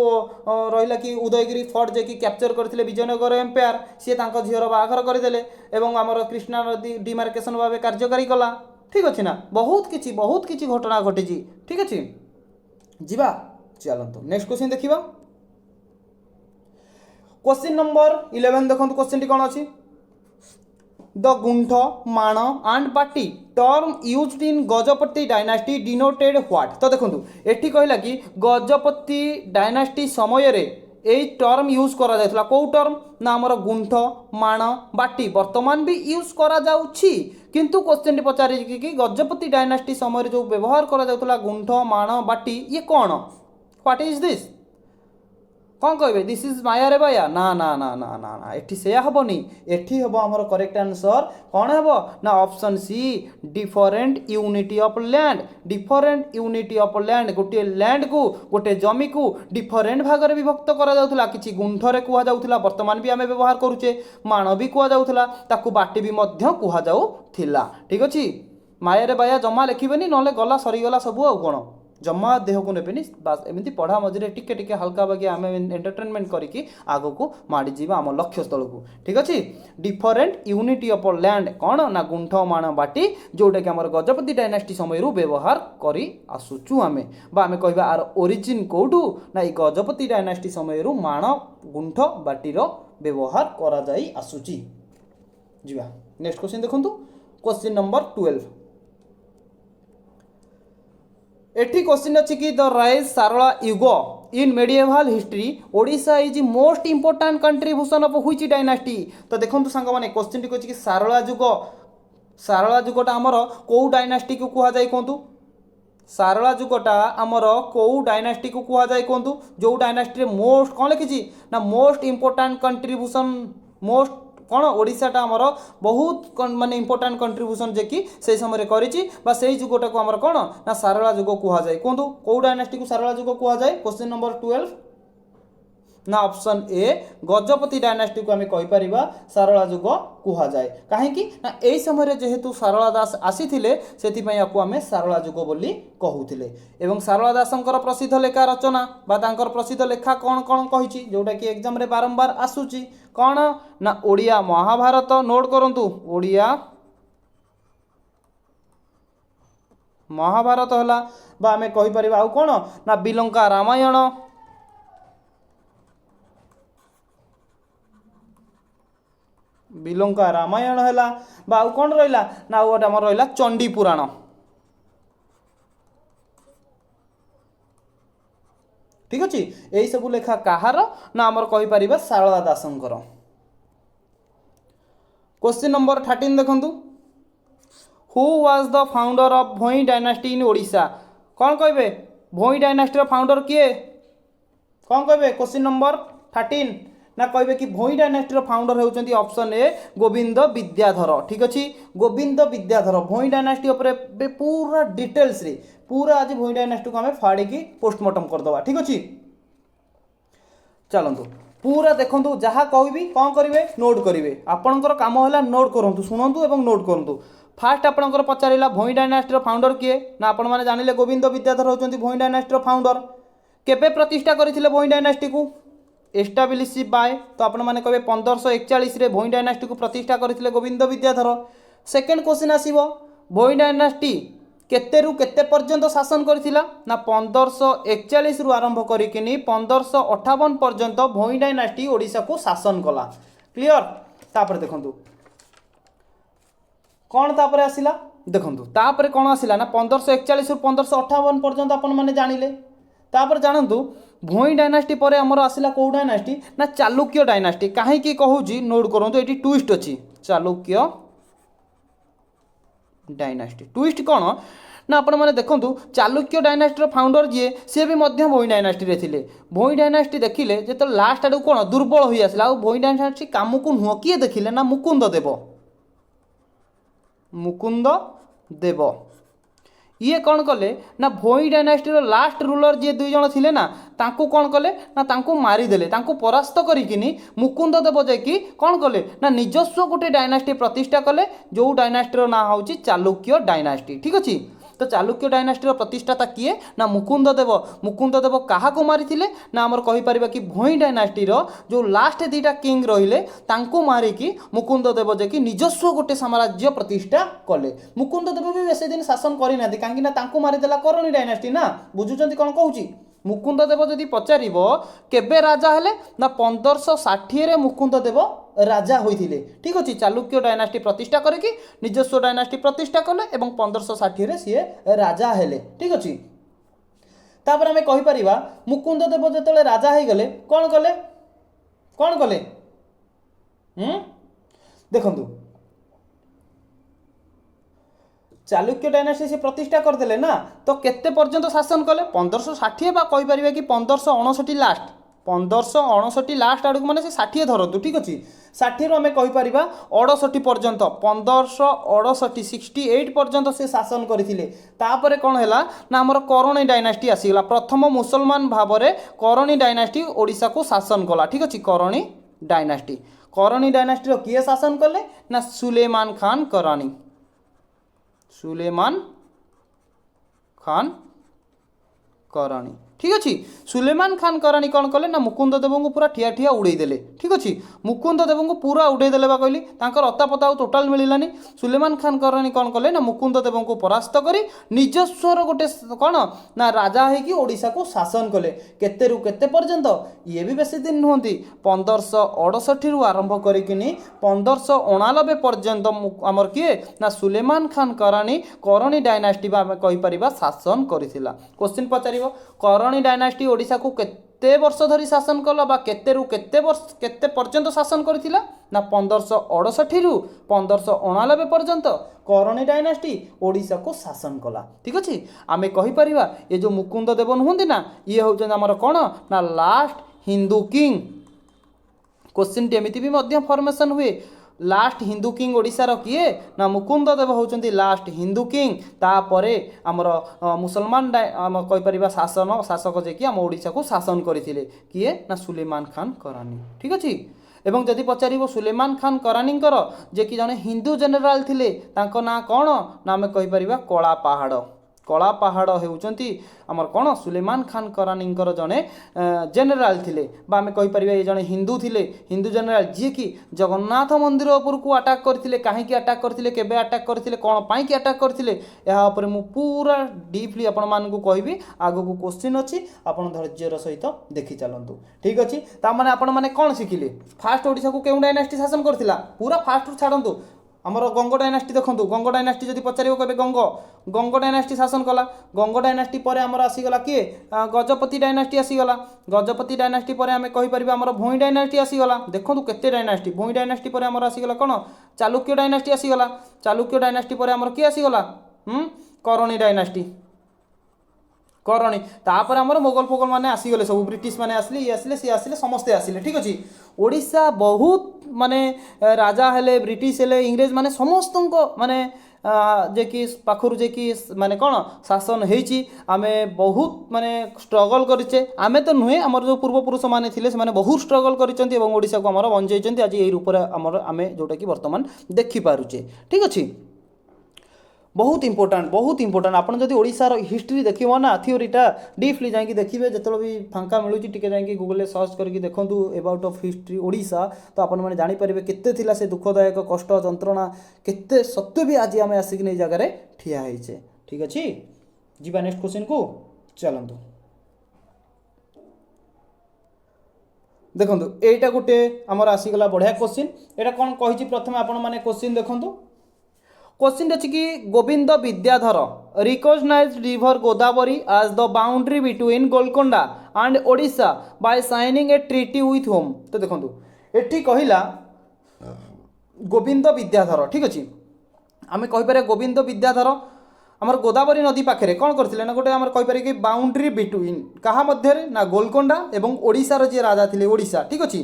रहिला कि उदयगिरी फोर्ट जे कि कैप्चर करथिले विजयनगर एम्पायर सी तांको झियर बाघर करदेले एवं हमर कृष्णा नदी डिमार्केशन भाव कार्यकारी कला ठीक अच्छे ना बहुत किछि घटना घटी ठीक अच्छे जीवा चलतु नेक्स्ट क्वेश्चन देखिबा क्वेश्चन नंबर 11 देखो क्वेश्चन टी कौन अच्छी the gunth maan and bati term used in Gajapati dynasty denoted what तो देखो एठी कहला कि गजपति डायनास्टी समय रे यही टर्म यूज करा जायतला को टर्म ना आमर गुंठ माण बाटी वर्तमान भी यूज करा जाउछि किंतु क्वेश्चन टी पचारि कि गजपति डायनास्टी समय जो व्यवहार करा जाउतला गुंठ माण बाटी ये कौन व्हाट इज दिस कौन कहे दिस इज माया रे बाया ना ना ना ना ना ना एठी से हेबनी एठी हेबो हमर करेक्ट आंसर कौन हेबो ना option C different unity of land गोटे लैंड को गोटे जमी को डिफरेंट भाग रे विभक्त करा जाउतला किछि गुंठरे कुहा जाउतला वर्तमान भी आमे व्यवहार करूचे माण भी कुहा जाउतला ताकू बाटी भी मध्य कुहा जाउथिला ठीक अछि माया रे बाया जमा लिखिबेनी नले गला सरी गला सब आ कोन जमा देह को नेबेनी बास एमती पढ़ा मझे टिके टिके हल्का बाकी आम एंटरटेनमेंट करके आग को माड़ी जीवा आम लक्ष्य स्थल को ठीक अच्छे डिफरेंट यूनिटी ऑफ लैंड कौन ना गुंठ माण बाटी जोटा कि आम गजपति डायनास्टी समय व्यवहार करी आसुचु आमे बा आमे कहबा आर ओरिजिन कोठू ना ई गजपति डायनास्टी समय माण गुंठ बाटीर व्यवहार करा जाई आसुची जीवा नेक्स्ट क्वेश्चन देखंतु क्वेश्चन नंबर 12 एठी क्वेश्चन अच्छी कि the rise Sarala yug in medieval history Odisha is most important contribution of which dynasty तो देखंतु सांग माने क्वेश्चन टी कि सारला युग सारला जुगटा आमर कौ डायनास्टी को कह जाए कहतु सारला जुगटा आमर कौ डायनास्टी को कह जाए कहतु जो डायनास्टी मोस्ट कौन लिखी ना मोस्ट इंपोर्टाट कंट्रीब्यूशन मोस्ट कौन ओडिशाटा आमर बहुत माने इंपोर्टाट कंट्रीब्यूशन जे कि से समय करिछि बा सेही जुगटा को आमर कौन ना सारला जुग कह जाए कहतु कौ डायनास्टी को सारला जुग कह जाए क्वेश्चन नंबर 12 ना ऑप्शन ए गजपति डायनास्टी को आम कहीपर सारला जुग कह जाए कहीं ना यही समय जेहेतु सारला दास आसीथिले सेथिपई आपको आम सारला जुग बोली कहूथिले एवं सारला दासंकर प्रसिद्ध लेखा रचना बा तांकर प्रसिद्ध लेखा कौन कौन कही जोटा कि एग्जाम रे बारंबार आसूची कौन ना ओडिया महाभारत नोट करंतु ओडिया महाभारत हला बा आम कहीपर आउ कौन ना बिलंका रामायण बिलंका रामायण है आउ कौन रहा ना गोटे आम रहा चंडी पुराण ठीक अच्छे यही सब लेखा कहार ना आमर कहीपर सारला दासंकर क्वेश्चन नंबर 13 देखंतु who was the founder of Bhoi dynasty in Odisha कौन कहे भोई डायनास्टी फाउंडर किए कौन कहे क्वेश्चन नंबर 13 ना कहे कि भोई डायनास्टी फाउंडर होती ऑप्शन ए गोविंद विद्याधर ठीक अच्छे गोविंद विद्याधर भोई डायनास्टी पूरा डिटेल्स रे पूरा आज भोई डायनास्टी को आम फाड़ी पोस्टमार्टम करदे ठीक अच्छे चलतु पूरा देखु जहाँ कहबी कौन करेंगे नोट करेंगे आपणकर काम है नोट करूँ शुणु और नोट करूँ फास्ट आपणकर पचारा भोई डायनास्टी फाउंडर किए ना आपण मैंने जानिले गोविंद विद्याधर होती भोई डायनास्टी फाउंडर केबे प्रतिष्ठा करथिले भोई डायनास्टी को एस्टाब्लिश बाय तो आपण मैंने कहे 1541 भोई डायनास्टी को प्रतिष्ठा करथिले गोविंद विद्याधर सेकेंड क्वेश्चन आसीबो भोई डायनास्टी केते रु केते पर्यंत शासन करथिला ना 1541 रु आरंभ करिकिनी 1558 पर्यंत भोई डायनास्टी ओडिशा को शासन कला क्लियर तापर देखंतु कौन तापर आसिला देखंतु तापर कौन आसिला ना 1541 रु 1558 पर्यंत आपण माने जानिले तापर जानंतु भोई डायनास्टी पर आमर आसिला कौ डायनास्टी ना चालुक्य डायनास्टी कहीं कहूँ नोट करूँ ये ट्विस्ट अच्छी चालुक्य डायनास्टी ट्विस्ट कौन ना आपण मैंने देखूँ चालुक्य डायनास्टी फाउंडर जी सी भी भोई डायनास्टी रे थिले भोई डायनास्टी देखिले जो लास्ट आड़ कौन दुर्बल हो आसला भोई डायनास्टी काम को नुह किए देखिले ना मुकुंद देव ये कौन कले ना भोई डायनास्टी लास्ट रूलर जी दुई जन थिले ना तांको कौन कले ना तांको मारिदेले तांको परास्त करिकिनी मुकुंद देव जाकि कौन कले ना निजस्व गोटे डायनास्टी प्रतिष्ठा कले जो डायनास्टी ना होची चालुक्य डायनास्टी ठीक अच्छे तो चालुक्य डायनास्टी प्रतिष्ठाता किए ना मुकुंद देव क्या मारी ना आमर कहीपर कि भोई डायनास्टी जो लास्ट दीटा किंग रहिले तांको मारिकी मुकुंद देव जाकि निजस्व गोटे साम्राज्य प्रतिष्ठा कले मुकुंद देव भी बेसी दिन शासन करना कहीं मारिदेला करणी डायनास्टी ना बुझुंट कौन कहूँ मुकुंद देव जदि पचार केबे राजा हेले ना 1560 मुकुंद देव राजा होइथिले ठीक अच्छे चालुक्य डायनास्टी प्रतिष्ठा करके निजस्व डायनास्टी प्रतिष्ठा कले एवं 1560 सी राजा हेले ठीक अच्छे तापर आम कहीपर मुकुंद देव जो राजा हो गले कौन कले देखंतु चालुक्य डायनास्टी से प्रतिष्ठा करदेले ना तो केते पर्यंत शासन कले 1560 बा कहीपर कि 1559 लास्ट 1559 लास्ट आड़ मैंने से 60 धरतु ठीक अच्छे 60 आम कहीपर 68 पर्यंत 1568 68 पर्यंत से शासन करथिले तापरे कौन है ना आमर करणी डायनास्टी आसीगला प्रथम मुसलमान भाव में करणी डायनास्टी ओडिशा को शासन कला ठीक अच्छे करणी डायनास्टी किए शासन कले ना सुलेमान खान करानी सुलेमान खान करानी ठीक अच्छे सुलेमान खान करानी कौन कले ना मुकुंद देव को पूरा ठिया ठिया उड़ेदेले ठीक अच्छे मुकुंद देव को पूरा उड़ेदेले कहली अता पता टोटाल मिलानी सुलेमान खान करानी कौन कले ना मुकुंद देव को परास्त करी निजस्वर गोटे कौन ना राजा होगी ओडिशा को शासन कले केते रु केते पर्यंत ये भी बेसी दिन नुहति 1568 रु आरंभ करिकिनी 1589 पर्यंत आमर किए ना सुलेमान खान करानी करणी डायनास्टी कहीपर शासन करथिला क्वेश्चन पचारिबो करणी डायनास्टी ओडिशा को କେତେ ବର୍ଷ ଧରି ଶାସନ କଲା ବା କେତେରୁ କେତେ ବର୍ଷ କେତେ ପର୍ଯ୍ୟନ୍ତ ଶାସନ କରିଥିଲା ନା 1568ରୁ 1589 ପର୍ଯ୍ୟନ୍ତ କରଣୀ ଡାଇନାଷ୍ଟି ଓଡ଼ିଶାକୁ ଶାସନ କଲା। ଠିକ୍ ଅଛି, ଆମେ କହିପାରିବା ଏ ଯେଉଁ ମୁକୁନ୍ଦ ଦେବ ନୁହନ୍ତି ନା, ଇଏ ହେଉଛନ୍ତି ଆମର କ'ଣ ନା ଲାଷ୍ଟ ହିନ୍ଦୁ କିଙ୍ଗ। क्वेश्चन एमती भी फॉर्मेशन हुए लास्ट हिंदू किंग ओडिशार किए ना मुकुंद देव होउचंती लास्ट हिंदू किंग। तापरे आमर मुसलमान आम कहीपर शासक जे कि आम ओडिशा को शासन करथिले किए ना सुलेमान खान करानी। ठीक अच्छे, एवं जदि पचार सुलेमान खान करानीकर जे कि जड़े हिंदू जेनेराल थिले तांको ना कौन ना आम कहीपर कला पहाड़। कला पहाड़ होउचंती आमर कौन सुलेमान खान करानीकर जड़े जेनेराल थिले बा आम कहीपर ये जड़े हिंदू थिले, हिंदू जेनेराल जी कि जगन्नाथ मंदिर उपर को अटैक करथिले। कहीं अटैक करथिले, केबे अटैक करथिले, कौन पाई कि अटैक करथिले, या ऊपर मु पूरा डीपली आपण मानकु कहबी। आगो को क्वेश्चन अछि, आपण धैर्यर सहित देखि चलंतु। ठीक अछि, ता माने आपण माने कोन सिखिले फास्ट ओडिसा को केउ डायनास्टी शासन करथिला पूरा फास्ट रु छाडंतु। आमर गंग डायनास्टी देखो, गंग डायनास्टी जब पचार कहे गंग डायनास्टी शासन कला। गंग डायनास्टी पर आमर आसीगला किए गजपति डायनास्टी आसीगला। गजपति डायनास्टी पर आम कहीपर आमर भोई डायनास्टी आसीगला। देखो केते डायनास्टी, भोई डायनास्टी पर आमर आसीगला कौन चालुक्य डायनास्टी आसीगला। चालुक्य डायनास्टी पर आमर किए आसीगला करणी डायनास्टी, करणी। तापर आमर मोगल फोगल माने आसीगले, सब ब्रिटिश माने आसले, ये आसले सी आसले, समस्ते आसले। ठीक अच्छे, ओडिशा बहुत माने राजा हेले, ब्रिटिश हेले, इंग्रेज माने समस्त माने जे कि पाखरु जे कि माने कौन शासन होइछि। आमे बहुत माने स्ट्रगल करिचे, आमे तो नुहे आमर जो पूर्वपुरुष माने थिले से माने बहुत स्ट्रगल करिसेंती एवं ओडिशा को आमर बंचेइचंती आज एई रूप रे आमर आमे जोटा कि वर्तमान देखि पारुचे। ठीक अछि, बहुत इंपोर्टाट आप जब ओडिशार हिस्ट्री देखिए ना थ्योरीटा डीपली जाकि देखिए, जो भी फांका मिलूँ टे जाकि गूगल सर्च करके देखूँ एबाउट ऑफ हिस्ट्री ओडिशा, तो आपण मैंने जानीपर केते थिला से दुखदायक कष्ट जंत्रणा केते सत्य भी आज आम आसिक नहीं जगार ठिया होइछे। ठीक अच्छे, जीवा नेक्स्ट क्वेश्चन को चलतु। देखो एटा गोटे आमर आसीगला बढ़िया क्वेश्चन। एटा कौन कही प्रथम आपण मैंने क्वेश्चन देखो। क्वेश्चन अच्छी कि Govind Vidyadhar recognised river Godavari as the boundary between Golconda and Odisha by signing a treaty with whom. तो देखो एठी कहिला गोविंद विद्याधर। ठीक अच्छे, आम कहीपर गोविंद विद्याधर आमर गोदावरी नदी पाखे कौन करथिले ना गोटे आमर कहीपर कि बाउंड्री बिटवीन कहा मध्य ना गोलकोंडा एवं ओडिशार जे राजा थिले ओडिशा। ठीक अच्छे,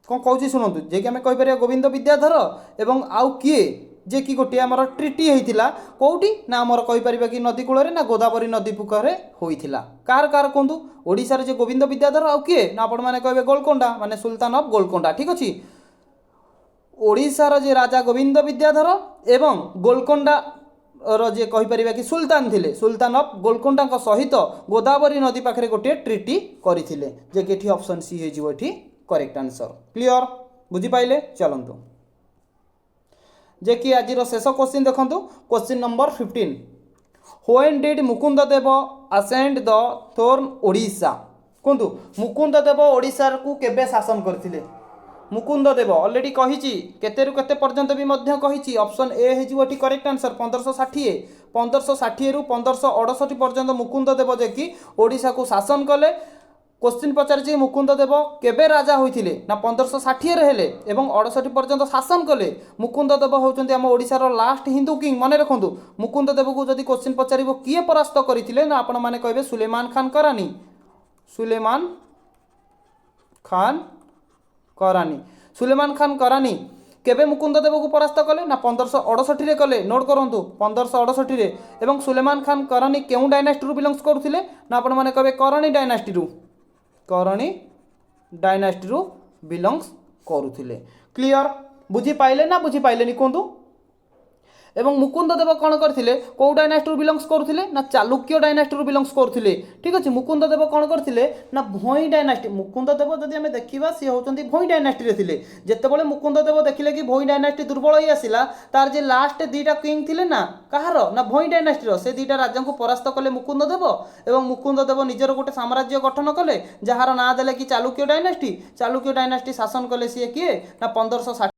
कौन कहूँ शुणु जे कि आम कहीपर गोविंद विद्याधर एवं आउ किए जे कि गोटे आमर ट्रीटी होइथिला कोउटी ना आमर कहीपर कि नदी कूल ना गोदावरी नदी पुखरे होइथिला। कार कार कहतु ओडिशार जे गोविंद विद्याधर आउ किए ना आपण माने कहबे गोलकोंडा माने सुल्तान ऑफ गोलकोंडा। ठीक अछि, ओडिशार जे राजा गोविंद विद्याधर एवं गोलकोंडा जे कहीपर कि सुल्तान थिले, सुल्तान ऑफ गोलकोंडा सहित गोदावरी नदी पाखे गोटे ट्रीटी करथिले, जे कि ऑप्शन सी हे जिवो एठी करेक्ट आंसर। क्लियर, बुझी पाइले? चलंतु जे कि आज शेष क्वेश्चन देखो, question number 15। When did Mukund Dev ascend the throne Odisha. कहतु मुकुंद देव ओडिशा को केबे शासन करथिले। मुकुंद देव ऑलरेडी कहिछि केते रु केते पर्यंत भी मध्य कहिछि, ऑप्शन ए हे जिवो एठी करेक्ट आंसर 1560। 1560 रु 1568 पर्यंत मुकुंद देव जे कि ओडिशा को शासन कले। क्वेश्चन पचार मुकुंद देव केबे राजा होइथिले ना 1560 रे हेले एवं 68 पर्यंत शासन कले। मुकुंद देव होउचंती आम ओडिशार लास्ट हिंदू किंग। मन रखंतु मुकुंद देव को जदि क्वेश्चन पचारिबो किए परास्त करथिले ना आपण माने कहबे सुलेमान खान करानी। सुलेमान खान करानी, सुलेमान खान करानी केबे मुकुंद देव को परास्त कले ना 1568 रे कले। नोट करंतु 1568 रे। एवं सुलेमान खान करानी केउ डायनास्टी रु बिलोंग्स करथिले ना आपण माने कहबे करणी डायनास्टी रु, करणी डायनास्टी रु बिलोंग्स करुथिले। क्लियर, बुझी पाइले ना बुझी पाइलेनी कहतु। एवं मुकुंद देव कौन करथिले को डायनास्टी रु बिलोंग्स करथिले ना चालुक्य डायनास्टी रु बिलोंग्स करथिले। ठीक अछि, मुकुंद देव कौन करथिले ना भोई डायनास्टी। मुकुंद देव जदि आमे देखिबा सी होचंती भोई डायनास्टी रे थिले। जेतेबेले मुकुंद देव देखिले कि भोई डायनास्टी दुर्बल होई आसिला, तार जे लास्ट दीटा किंग थिले ना कहार ना भोई डायनास्टी रो, से दीटा राजा को परास्त कले मुकुंद देव। एवं मुकुंद देव निजर गोटे साम्राज्य गठन कले जार ना देले कि चालुक्य डायनास्टी। चालुक्य डायनास्टी शासन कले सी किए ना 1560